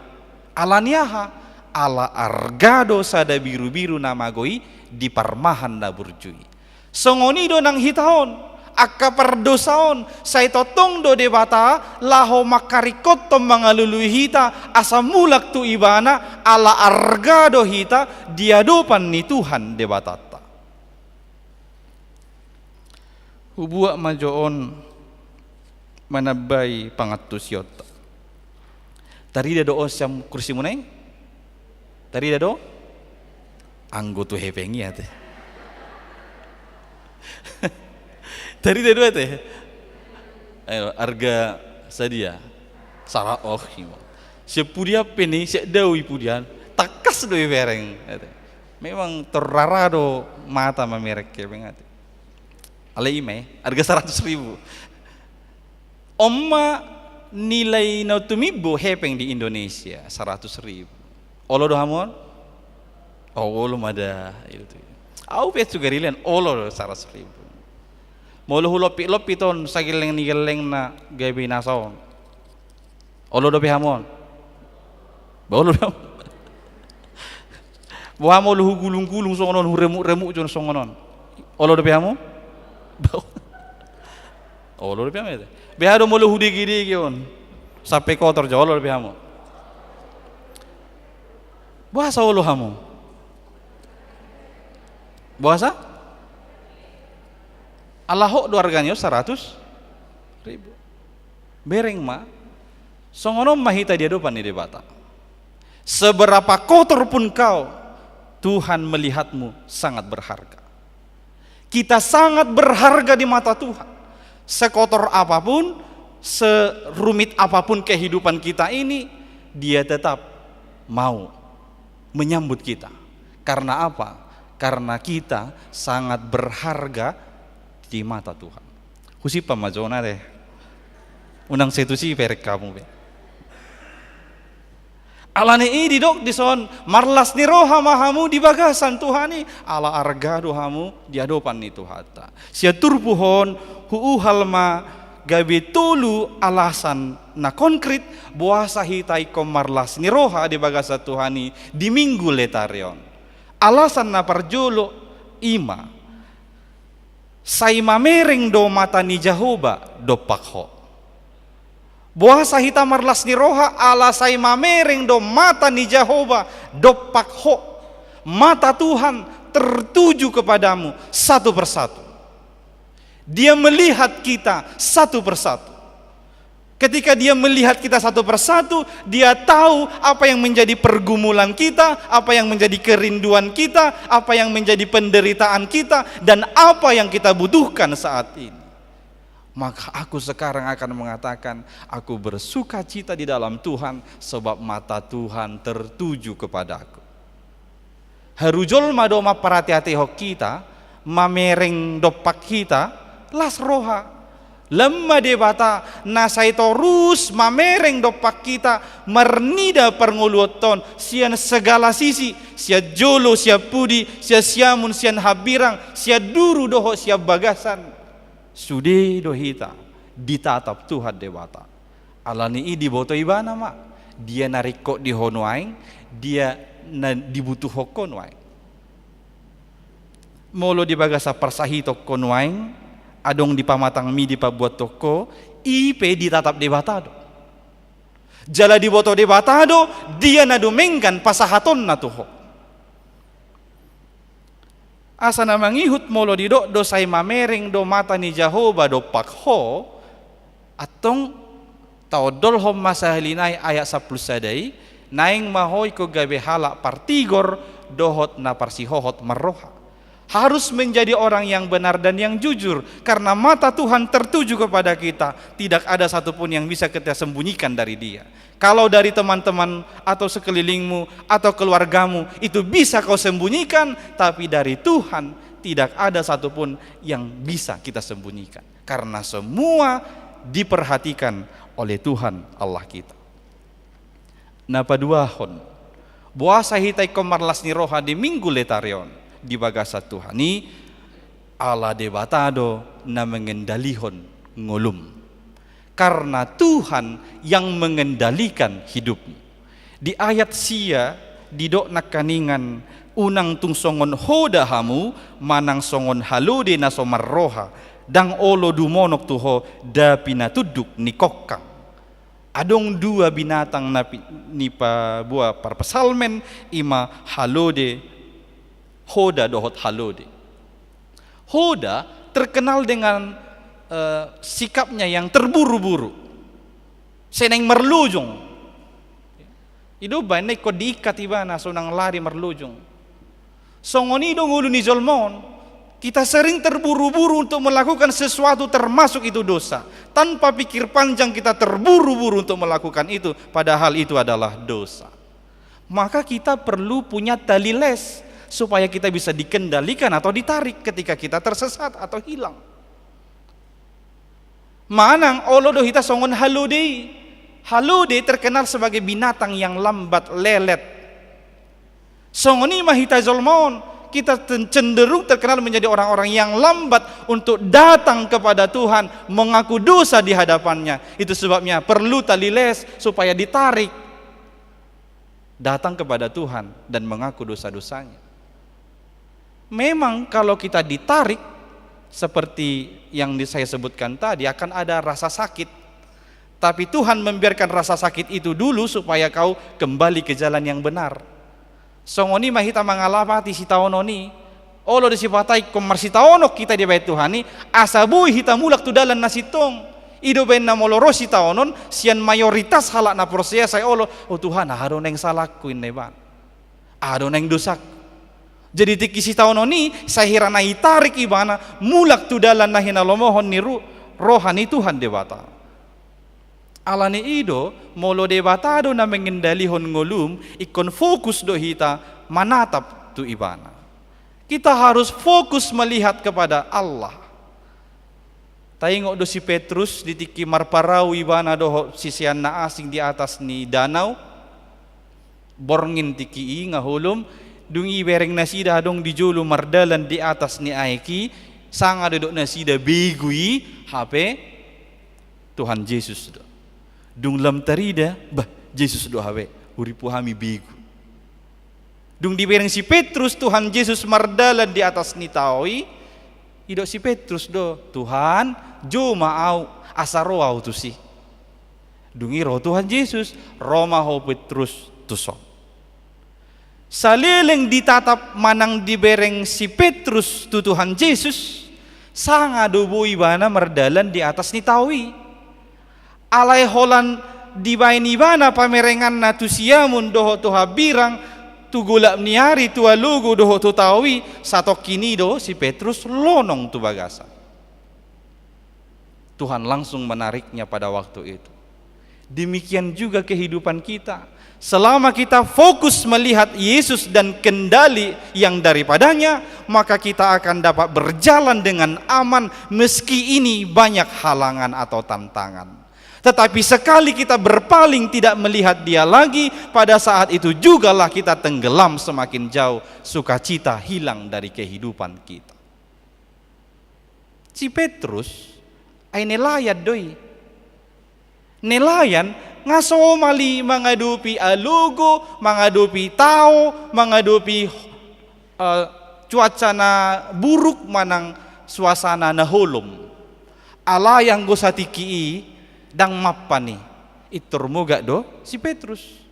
alaniaha ala argado sada biru-biru na magoi di parmahan na burjui songonido nang hitaon akka perdosaon say totong do debata laho makarikot to mga lului hita asa mulak tu ibana ala argado hita diadopan ni Tuhan debatata hubuak majoon manabay pangatus yota tarida do osyam kursi munay tarida do anggoto hepengi ate tarida do ate ayo arga sadia sara oh sepudia peni sedawi pudian takas do bereng ate memang terrarado mata mamerek kepeng ate ale ime harga 100.000 Omma nilai na tumibo hepeng di Indonesia 100.000. Olo do hamon? Oh, olo mada itu. Au pet sugarilen olo 100.000. Molo hulopi ton sagileng nigeleng na gabi nasaon. Olo do hamon? Bolo do. Buah molo gulung-gulung songonon huremuk-remuk jon songonon. Olo do hamon? Olo do hamon. Behado mulu hudi-gidi kion sampai kotor jauh lebih hamu. Bahasa ulu hamu. Bahasa? Allahok doarganyo 100.000. Bereng ma, songonom mahita dia depan ni debata. Seberapa kotor pun kau, Tuhan melihatmu sangat berharga. Kita sangat berharga di mata Tuhan. Sekotor apapun, serumit apapun kehidupan kita ini, dia tetap mau menyambut kita. Karena apa? Karena kita sangat berharga di mata Tuhan. Husi pamajona deh. Unang setusi perek kamu be. Alane ini dok dison marlas ni roha mahamu di bagasan Tuhani ala argado hamu di adopan ni Tuhata. Sia turpuhon huu halma gabi tulu alasan na konkret buasa hitai kom marlas ni roha di bagasa Tuhani di minggu letarion. Alasan na parjolo ima say mamereng do mata ni Jehovah do pakho. Buasa hita marlas ni roha ala say mamereng do mata ni Jehovah do pakho. Mata Tuhan tertuju kepadamu satu persatu. Dia melihat kita satu persatu. Ketika dia melihat kita satu persatu, dia tahu apa yang menjadi pergumulan kita, apa yang menjadi kerinduan kita, apa yang menjadi penderitaan kita, dan apa yang kita butuhkan saat ini. Maka aku sekarang akan mengatakan, aku bersuka cita di dalam Tuhan, sebab mata Tuhan tertuju kepadaku. Harujol madoma parati-hati hok kita, mamereng dopak kita, las roha. Lemma debata nasai torus mamereng dopak kita mernida pernguluton sian segala sisi sia jolo sia pudi sia siamun sian habirang sia duru doho sia bagasan sude dohita ditatap Tuhan debata alani di boto ibana mak dia nariko di honoaing dia dibutuh hokonwaing molo di bagasa persahito konwaing adong di pamatang mi di pabuat toko ipe ditatap debatado jala di boto debatado dia nadumengkan pasahaton na tuho asa na mangihut molo di do say mamereng do mata ni Jehovah do pakho atong taodol hom masahalinay ayat 10 sadai naing mahoy ko gabe hala partigor dohot na parsihohot marroha harus menjadi orang yang benar dan yang jujur, karena mata Tuhan tertuju kepada kita. Tidak ada satupun yang bisa kita sembunyikan dari Dia. Kalau dari teman-teman atau sekelilingmu atau keluargamu itu bisa kau sembunyikan, tapi dari Tuhan tidak ada satupun yang bisa kita sembunyikan, karena semua diperhatikan oleh Tuhan Allah kita. Napa duahon buasa hitai komarlas ni roha di minggu letarion di bagasa Tuhani ala debatado na mengendalihon ngolum, karena Tuhan yang mengendalikan hidupmu. Di ayat sia didok nakaningan unang tung songon hoda hamu manang songon halode na somar roha dang olo dumonok tuho dapina tuduk ni kokang. Adong dua binatang na nipa buah parpasalmen ima halode hoda dohot halode. Hoda terkenal dengan sikapnya yang terburu-buru, seneng merlujung. Ido banai ko diikat ibana sonang lari merlujung. Songoni dong ulu ni Zolmon, kita sering terburu-buru untuk melakukan sesuatu termasuk itu dosa. Tanpa pikir panjang kita terburu-buru untuk melakukan itu, padahal itu adalah dosa. Maka kita perlu punya tali les supaya kita bisa dikendalikan atau ditarik ketika kita tersesat atau hilang. Manang olodo hita songon halode. Halode terkenal sebagai binatang yang lambat lelet. Songoni mahita zolmon, kita cenderung terkenal menjadi orang-orang yang lambat untuk datang kepada Tuhan, mengaku dosa di hadapannya. Itu sebabnya perlu tali les supaya ditarik datang kepada Tuhan dan mengaku dosa-dosanya. Memang kalau kita ditarik seperti yang saya sebutkan tadi, akan ada rasa sakit. Tapi Tuhan membiarkan rasa sakit itu dulu supaya kau kembali ke jalan yang benar. Songoni mahita mangalapati si taononi, olo disipatai komar si taonok kita di bait Tuhani, asabui hita mulak tu dalan nasitong. Ido ben na moloro si taonon, sian mayoritas halak na proses saya olo, oh Tuhan, ado neng salahku ini ban, ado neng dosaku. Jadi tiki si taononi, saya hirana itarik ibana, mulak tu dalan na hinalomohon ni rohani Tuhan debata. Alani ido molo debatado na mengendalihon ngolum ikon fokus do hita manatap tu ibana. Kita harus fokus melihat kepada Allah. Taingok do si Petrus ditiki marparau ibana do sisian na asing di atas ni danau. Borngin tiki ngahulum dungi bereng nasida dong dijulu mardalan di atas ni aiki sanga duduk nasida begui HP Tuhan Yesus do. Dung lam tarida bah Yesus do hawe uripu hami bigu. Dung dibereng si Petrus Tuhan Yesus mardalan di atas ni taoi idok si Petrus do Tuhan jo maau asaro au tu si. Dungi roh Tuhan Yesus Roma ho Petrus tuso. Salileng ditatap manang dibereng si Petrus tu Tuhan Yesus sanga dubu ibana mardalan di atas ni taoi. Alai holan dibain-ibana pamerengan na tu siamun doho tu habirang tu gulak niari tu alugu doho tu tawi satok kini do si Petrus lonong tu bagasa. Tuhan langsung menariknya pada waktu itu. Demikian juga kehidupan kita. Selama kita fokus melihat Yesus dan kendali yang daripadanya, maka kita akan dapat berjalan dengan aman meski ini banyak halangan atau tantangan. Tetapi sekali kita berpaling tidak melihat dia lagi, pada saat itu jugalah kita tenggelam semakin jauh, sukacita hilang dari kehidupan kita. Si Petrus ay nelayad doi. Nelayan ngasomali mengadupi alugo, mengadupi tao, mengadupi cuaca na buruk manang suasana na holom. Ala yang gosatiki dang mapani iturmuga do si Petrus.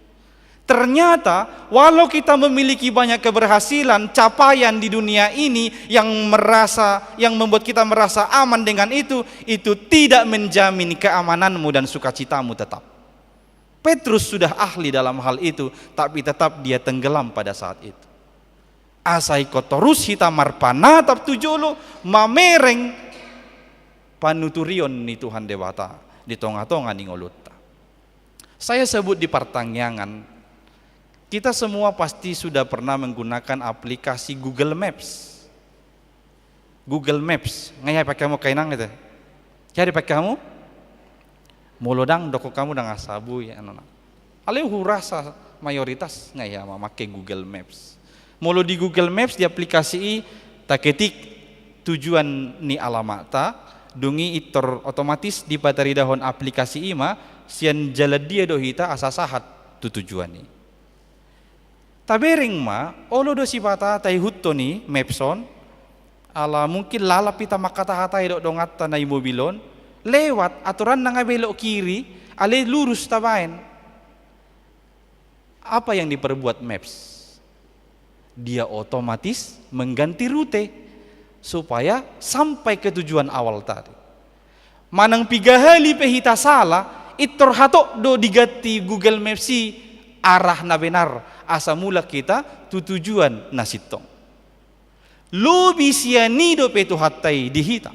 Ternyata walau kita memiliki banyak keberhasilan, capaian di dunia ini yang membuat kita merasa aman dengan itu tidak menjamin keamananmu dan sukacitamu tetap. Petrus sudah ahli dalam hal itu, tapi tetap dia tenggelam pada saat itu. asai ko terus hita marpanatap tujolo mamereng panuturion ni Tuhan Dewata di tonga-tonga ni ngolutta. Saya sebut di pertanyaan, kita semua pasti sudah pernah menggunakan aplikasi Google Maps. Google Maps, ngaya pakai kamu kainang itu. Cari pakai kamu, molodang doko kamu dengan sabu ya anak. Aleu rasa mayoritas ngaya memakai Google Maps. Molo di Google Maps di aplikasi tak ketik tujuan ni alamata, dungi itor otomatis di patari dahon aplikasi ima sian jalan dia dohita asa sahat tu tujuan ni. Tabering ma olo do sipata tai hutto ni Mapson ala mungkin lalap ita makata hatai dok dongat tanai mobilon lewat aturan nang belok kiri ale lurus tabain. Apa yang diperbuat Maps? Dia otomatis mengganti rute supaya sampai ke tujuan awal tadi. Manang 3 kali pehita salah, itor hatok do diganti Google Maps si arah na benar asa mula kita tu tujuan nasitong. Lobi sianido petu hatai dihita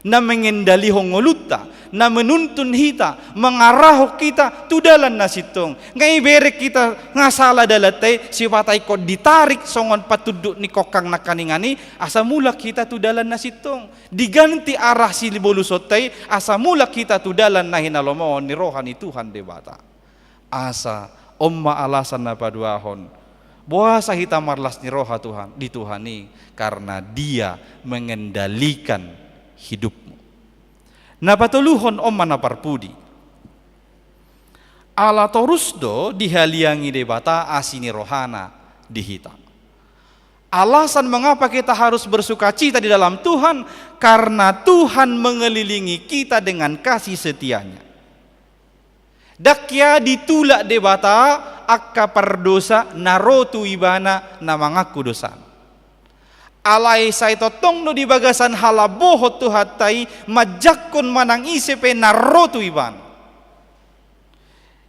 na mengendali hongolutta na menuntun hita mengarah kita tu dalan nasitong ngai berek kita ngasala dalatay sipatai ko ditarik songon patuduk ni kokang nakaningani asa mula kita tu dalan nasitong diganti arah silibolusotay asa mula kita tu dalan na hinalomo ni rohani Tuhan Dewata asa omma alasan na paduahon buasa hita marlas ni roha Tuhan di Tuhani karena dia mengendalikan hidupmu. Na patuluhon om manaparpudi. Ala torusdo dihaliangi debata asini rohana dihita. Alasan mengapa kita harus bersuka cita di dalam Tuhan karena Tuhan mengelilingi kita dengan kasih setianya. Dakya ditulak debata akka perdosa narotu ibana na mangaku dosa. Alai sai totong no di bagasan halabohot tu hatai majakon manang isepe narotu iban.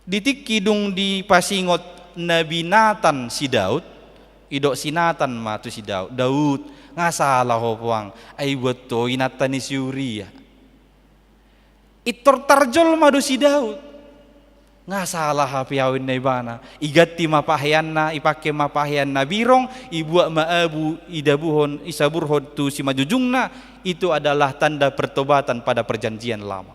Ditik kidung di pasingot Nabi Nathan si Daud, idok si Nathan ma tu si Daud. Daud ngasalah ho puang ai buat to inatan ni si Uria. Itor tarjol madu si Daud. Ngasalah hapiawin na ibana igati mapahyan na ipake mapahyan na birong ibuak maabu idabuhon isaburhon tu si majujung na itu adalah tanda pertobatan pada perjanjian lama.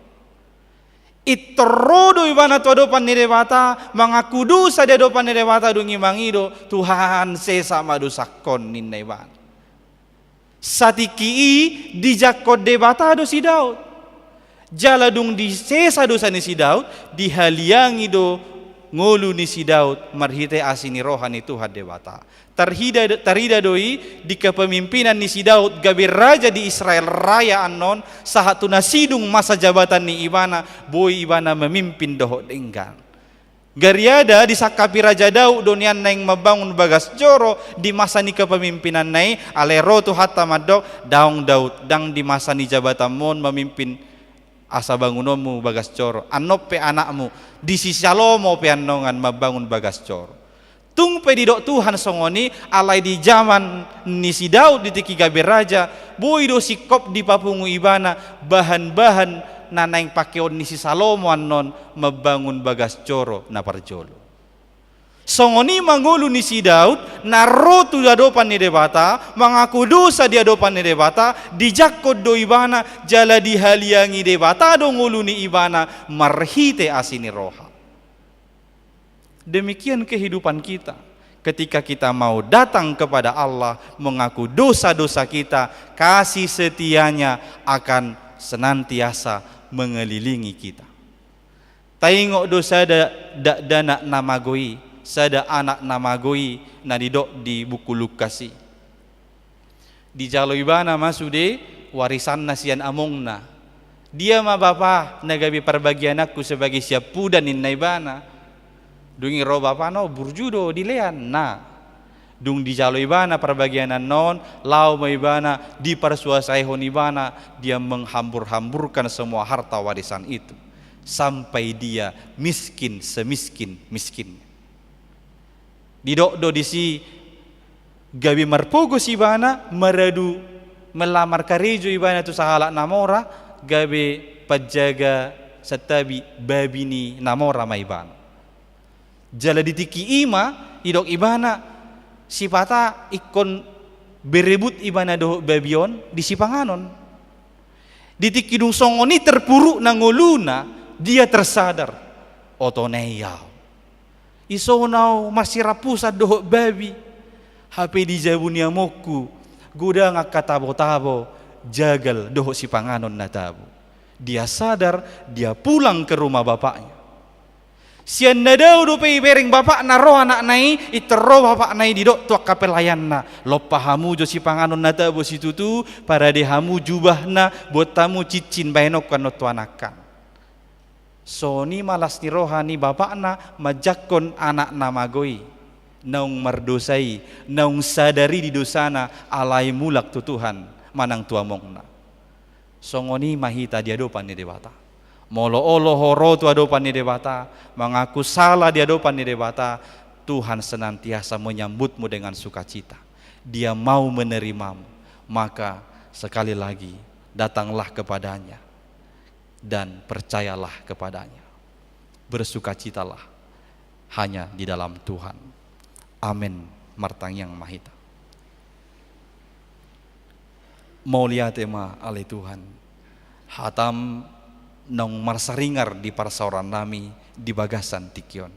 Itorodo ibana tu adopan ni dewata mengaku dosa di adopan ni dewata dungi mangido Tuhan sesa madusakon ninna ibana satiki dijakod dewata do si Daud jaladung di sesa dosa ni si Daud dihaliangi do ngolu ni si Daud marhite asini rohani Tuhan Dewata tarida doi di kepemimpinan ni si Daud gabe raja di Israel raya anon sahatu nasidung masa jabatan ni ibana boy ibana memimpin doho denggan gariada di sakapi raja Daud donian naing membangun bagas joro di masa ni kepemimpinan nai alero tu hatta madok daung Daud dang di masa ni jabatan mon memimpin asa bangunomu bagas coro anop pe anakmu di sisalomo pe anongan mabangun bagas coro tung pe didok Tuhan songoni alai di zaman ni si Daud di tiki gabe raja boy do sikop di papungu ibana bahan-bahan nanaing pakeon ni si Salomo anon mabangun bagas coro na parjolo songoni mangulu ni si Daud narotu di adopan ni debata mengaku dosa di adopan ni debata dijakod do ibana jala dihaliangi debata do ngulu ni ibana marhite asini roha. Demikian kehidupan kita ketika kita mau datang kepada Allah mengaku dosa-dosa kita kasih setianya akan senantiasa mengelilingi kita. Taingok dosa dana namagoi sada anak namagoi na didok di buku Lukasi di jalo ibana masude warisan nasian amongna dia ma bapa nagabi perbagian aku sebagai siapu dan inna ibana dungi ro bapa no burjudo dilean na dung di jalo ibana perbagianan non lau ma ibana di persuasai hon ibana dia menghambur-hamburkan semua harta warisan itu sampai dia miskin semiskin miskinnya. Didok do disi gabi marpogo si ibana maradu melamar karejo ibana tu sahalak namora gabi pajaga satabi babini namora maibana. Jala ditiki ima idok ibana sipata ikon berebut ibana doh babion di sipanganon. Ditiki dung songoni terpuruk nangoluna dia tersadar otoneyau. Isonau masih rapusa doh babi. HP di jabunia moku gudang akatabo-tabo jagal doh sipanganon natabu. Dia sadar dia pulang ke rumah bapaknya. Sian nadau do pe bereng bapak na roh anak nai itero bapak nai didok tuak kapelayan na lopahamu jo si panganon nata bo si tutu para dehamu jubah na buat tamu cicin bahenok kan tuanakan. So ni malas ni rohani bapak na majakon anak namagoi naung mardosai naung sadari di dosana alai mulak tu Tuhan manang tuamong na. Songoni mahita dia dopan ni dewata. Molo-olo horo tu adopan ni dewata, mengaku salah di adopan ni dewata, Tuhan senantiasa menyambutmu dengan sukacita. Dia mau menerimamu, maka sekali lagi datanglah kepadanya dan percayalah kepadanya. Bersukacitalah hanya di dalam Tuhan. Amin. Martang yang mahita. Mulia tema oleh Tuhan. Hatam nong marsaringar di parsauran nami di bagasan tikion.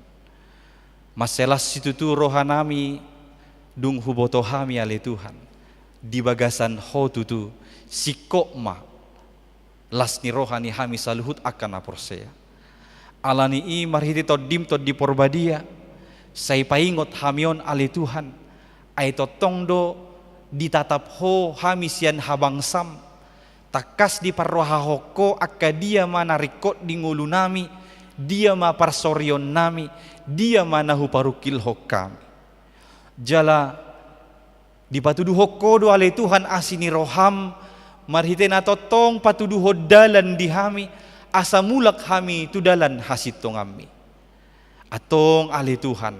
Maselas situtu rohanami dung huboto hami ale Tuhan. Di bagasan ho tutu sikokma lasni rohani hami saluhut akan aporsea. Alani i marhiti todim tod di porbadia. Say paingot hamion ale Tuhan. Ay totongdo ditatap ho hami sian habangsam. Takas di parroha hoko akka dia mana rikot di ngulu nami, dia ma parsorion nami, dia mana huparukil hokami. Jala di patudu hoko do ale Tuhan asini roham marhiten atotong patudu hodalan di hami asa mulak hami tudalan hasitong ami. Atong ale Tuhan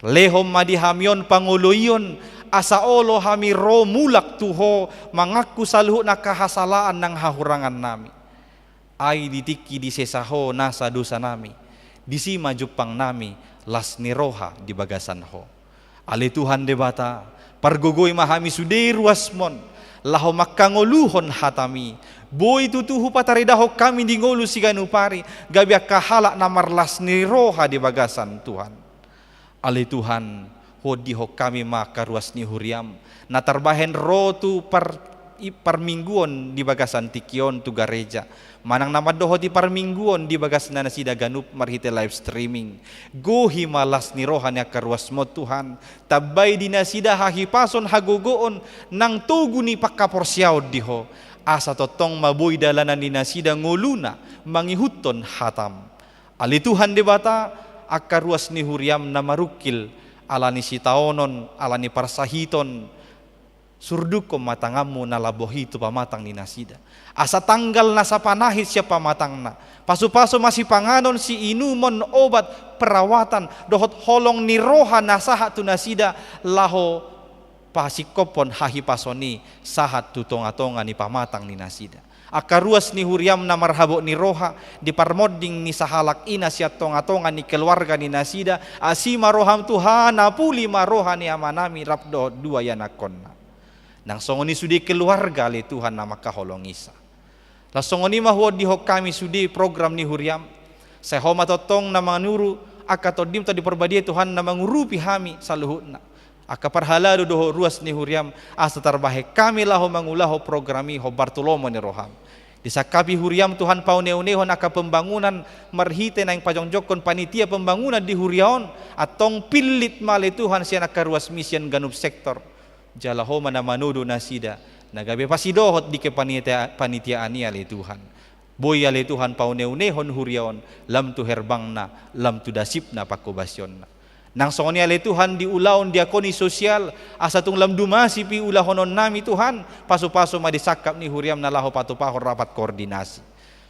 lehom madi hamion panguloyon asa olo hami ro mulak tuho mengaku saluh na kahasalaan ng hahurangan nami. Ay ditiki di sesaho nasa dosa nami. Disi majupang nami las niroha di bagasan ho. Ale Tuhan debata pargogoy mahami sude ruasmon laho makangoluhon hatami. Boy tutuhu pataridaho kami di ngolu siganupari gabiak kahalak namar las niroha di bagasan Tuhan. Ale Tuhan hodi ho kami makaruas ni huriam na tarbahen rotu parmingguon di bagasan tikion tu gareja manang namadoho di parmingguon di bagasan na sida ganup marhite live streaming gohi malas ni rohan ya karuas mo Tuhan tabay di nasida hahipason hagogoon nang tugu ni pakaporsiaw diho asa totong maboy dalanan ni nasida nguluna mangihuton hatam. Ali Tuhan debata akaruas ni huriam na marukil alani sitaonon, alani parsahiton, surdukom matangamu nalabohi tu pamatang ni nasida. Asa tanggal nasa panahit siya pamatang na. Pasu-pasu masih panganon si inumon obat perawatan, dohot holong ni roha nasahat tu nasida, laho pasikopon hahipasoni sahat tu tonga-tonga ni pamatang ni nasida. Akaruas ni huriam na marhabo ni roha di parmoding ni sahalak ina siya tonga-tonga ni keluarga ni nasida asima roham Tuhan napuli maroha ni amanami rapdo dua yanakonna nang songoni sudi keluarga le Tuhan na makaholong isa la songoni mahuod di kami sudi program ni huriam saya homa totong na manuru akatodim to di perbadia Tuhan na mangurupi hami saluhutna aka parhalado doho ruas ni huriam asa tarbahe kami laho mangulaho programi ho Bartolomo ni roham disakapi huriam Tuhan pauneo-neon aka pembangunan marhite na yung pajongjokon panitia pembangunan di huriaon atong pilit mali Tuhan siya nakaruas misyan ganup sektor jalaho mana manudo nasida nagabe pasidohot di ke panitiaan niya li Tuhan boy ali Tuhan pauneo-neon huriaon lam tu herbang na lam tu dasip na pakobasyon na nang songoni ale Tuhan di ulaon diakoni sosial asa tung lamdumasi pi ulahonon nami Tuhan paso-paso madisakap ni huriam na laho patupahor rapat koordinasi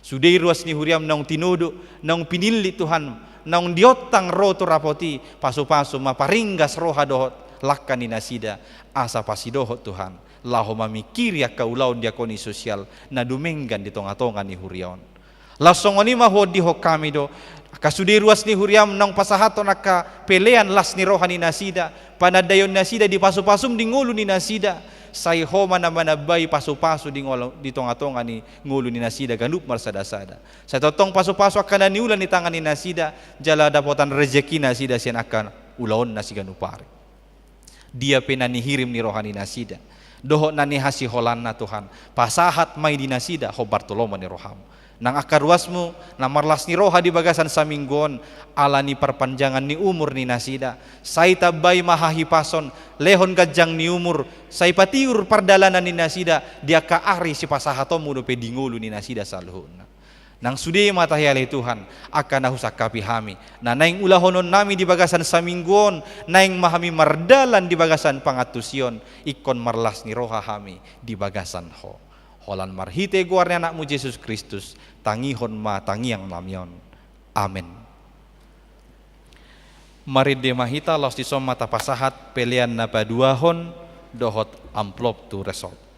sudai ruas ni huriam nang tinudo nang pinili Tuhan nang diotang roto rapoti paso-paso maparinggas roha dohot lakkan inasida asa pasidoho Tuhan laho mamikiri akka ulaon diakoni sosial na dumenggan di tonga-tonga ni huriaon lasongoni maho diho kami do kasudi ruas ni huriam nang pasahaton akka pelean las ni rohani nasida panadayon nasida di pasu-pasum di ngulu ni nasida say homa na manabay pasu-pasu di tonga-tonga ni ngulu ni nasida ganup marsada-sada sa totong pasu-pasu akan niulan ni tangan ni nasida jala dapotan rezeki nasida sian akan ulaon nasi ganupari dia pena nihirim ni rohani nasida doho nani hasi holanna Tuhan pasahat may di nasida ho Bartoloma ni roham nang akaruasmu na marlas ni roha di bagasan saminggon ala ni perpanjangan ni umur ni nasida say tabay mahahipason lehon gajang ni umur say patiur pardalanan ni nasida dia kaari si pasahatomu do pedingulu ni nasida salhun nang sudi matahiyali Tuhan akan nahusakapi hami na naing ulahonon nami di bagasan saminggon naing mahami mardalan di bagasan pangatusion ikon marlas ni roha hami di bagasan ho holan marhite guarnya anakmu Yesus Kristus tangihon ma tangiang namion amin. Mari de mahita los di som mata pasahat pelian na paduahon dohot amplop tu resort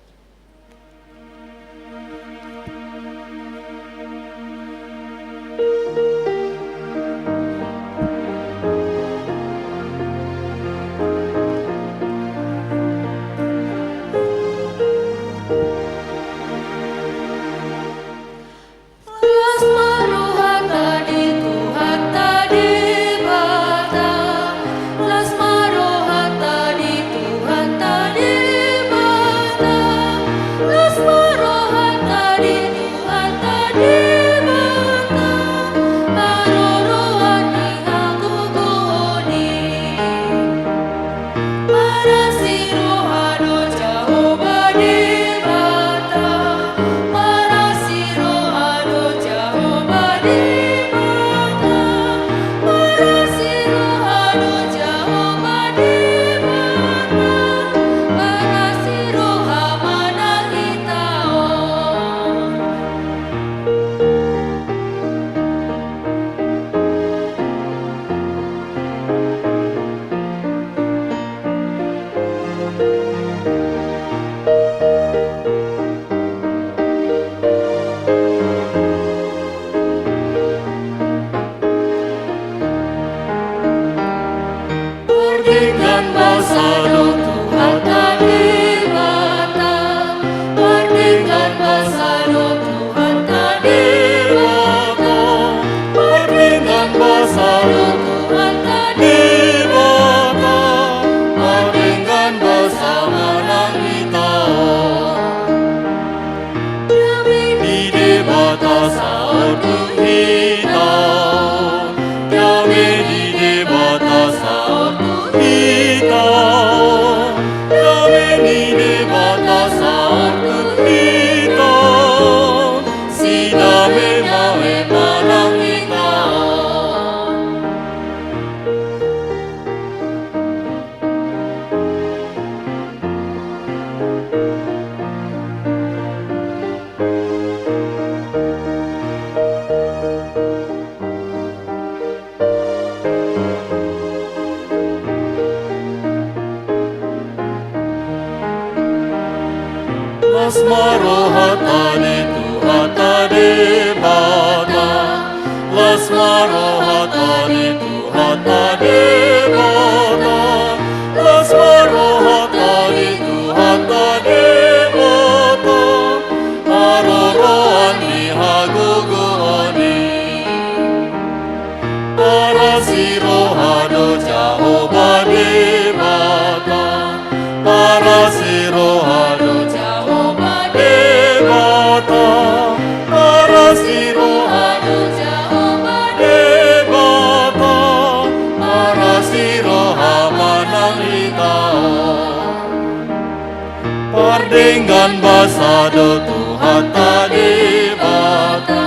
Pardinggan basado Tuhan tadi bata,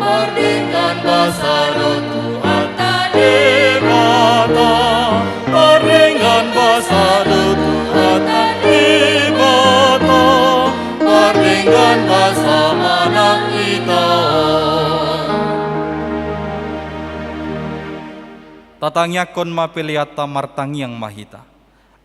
pardinggan basado Tuhan tadi bata, pardinggan basado Tuhan tadi bata, pardinggan basa manang kita. Tatangya kon mapiliata martangi yang mahita.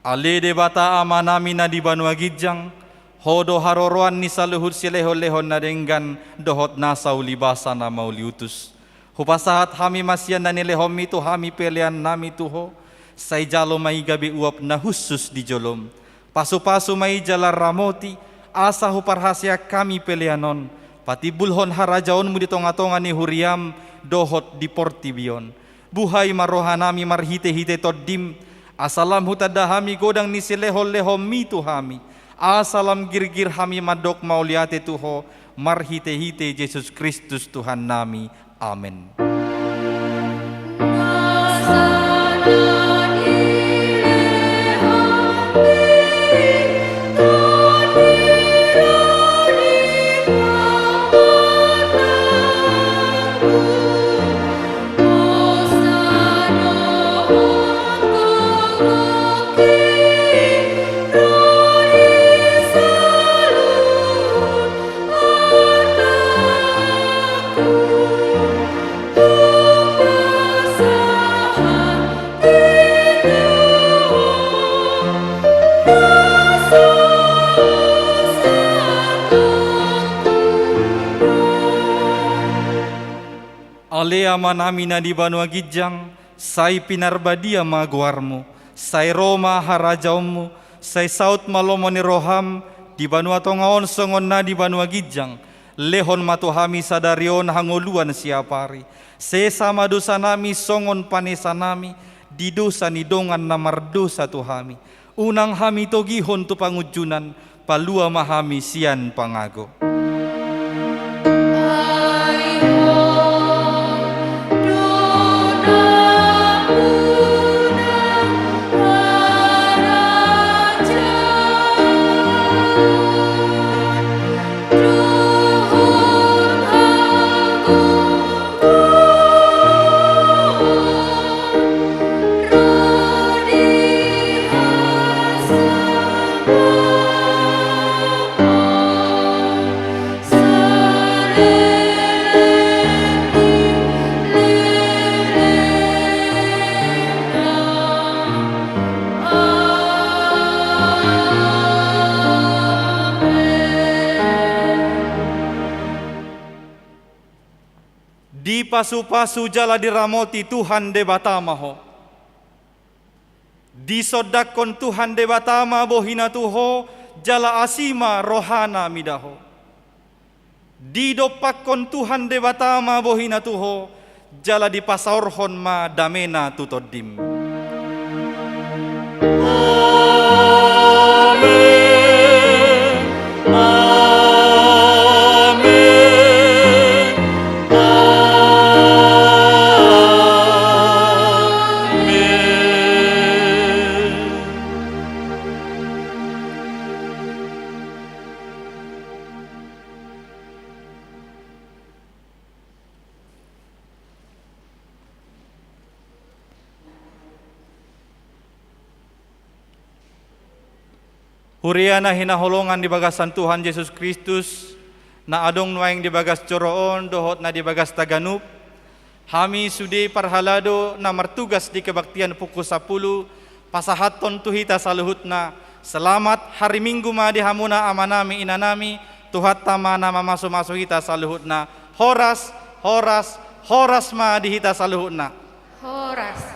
Ale debata amanami na di banua gijang, hodo haroroan ni saluhut silehon-lehon na denggan dohot nasau libasa na mauliutus. Hupasahat hami masyan na nilehom itu hami pelian nami tuho, say jalo may gabi uap na husus di jolom. Pasu-pasu may jalar ramoti, asa huparhasya kami pelianon, pati bulhon harajaon mu di tonga-tonga ni huriam, dohot di portibion. Buhay marohanami marhite-hite toddim, asalam hutada hami godang ni silehol-lehom mitu hami. Asalam girgir hami madok mauliate tuho, marhite-hite Yesus Kristus Tuhan nami. Amin. Ale amanami na di banua gijang, say pinarbadia maguarmu, say Roma harajaumu, say saut malomo ni roham, di banua tongaon songon na di banua gijang, lehon matuhami sadarion hangoluan siapari, se sama dosa nami songon panesa nami, di dosa ni dongan na mardosa tuhami, unang hami togihon tu pangujunan, palua mahami sian pangago. Di pasu-pasu jala diramoti Tuhan debatamaho. Di sodakon Tuhan debatama bohina tuho jala asima rohana midaho. Di dopakon Tuhan debatama bohina tuho jala di pasaorhon ma damena tutodim. Huriana hinaholongan di bagasan Tuhan Yesus Kristus, na adong nuaing di bagas coroon, dohot na di bagas taganup, hami sudi parhalado na martugas di kebaktian pukul 10, pasahaton tuhita saluhut na, selamat hari Minggu ma di hamuna amanami inanami, tuhat tama na mamaso-maso hita saluhut na, horas ma di hita saluhut na. Horas.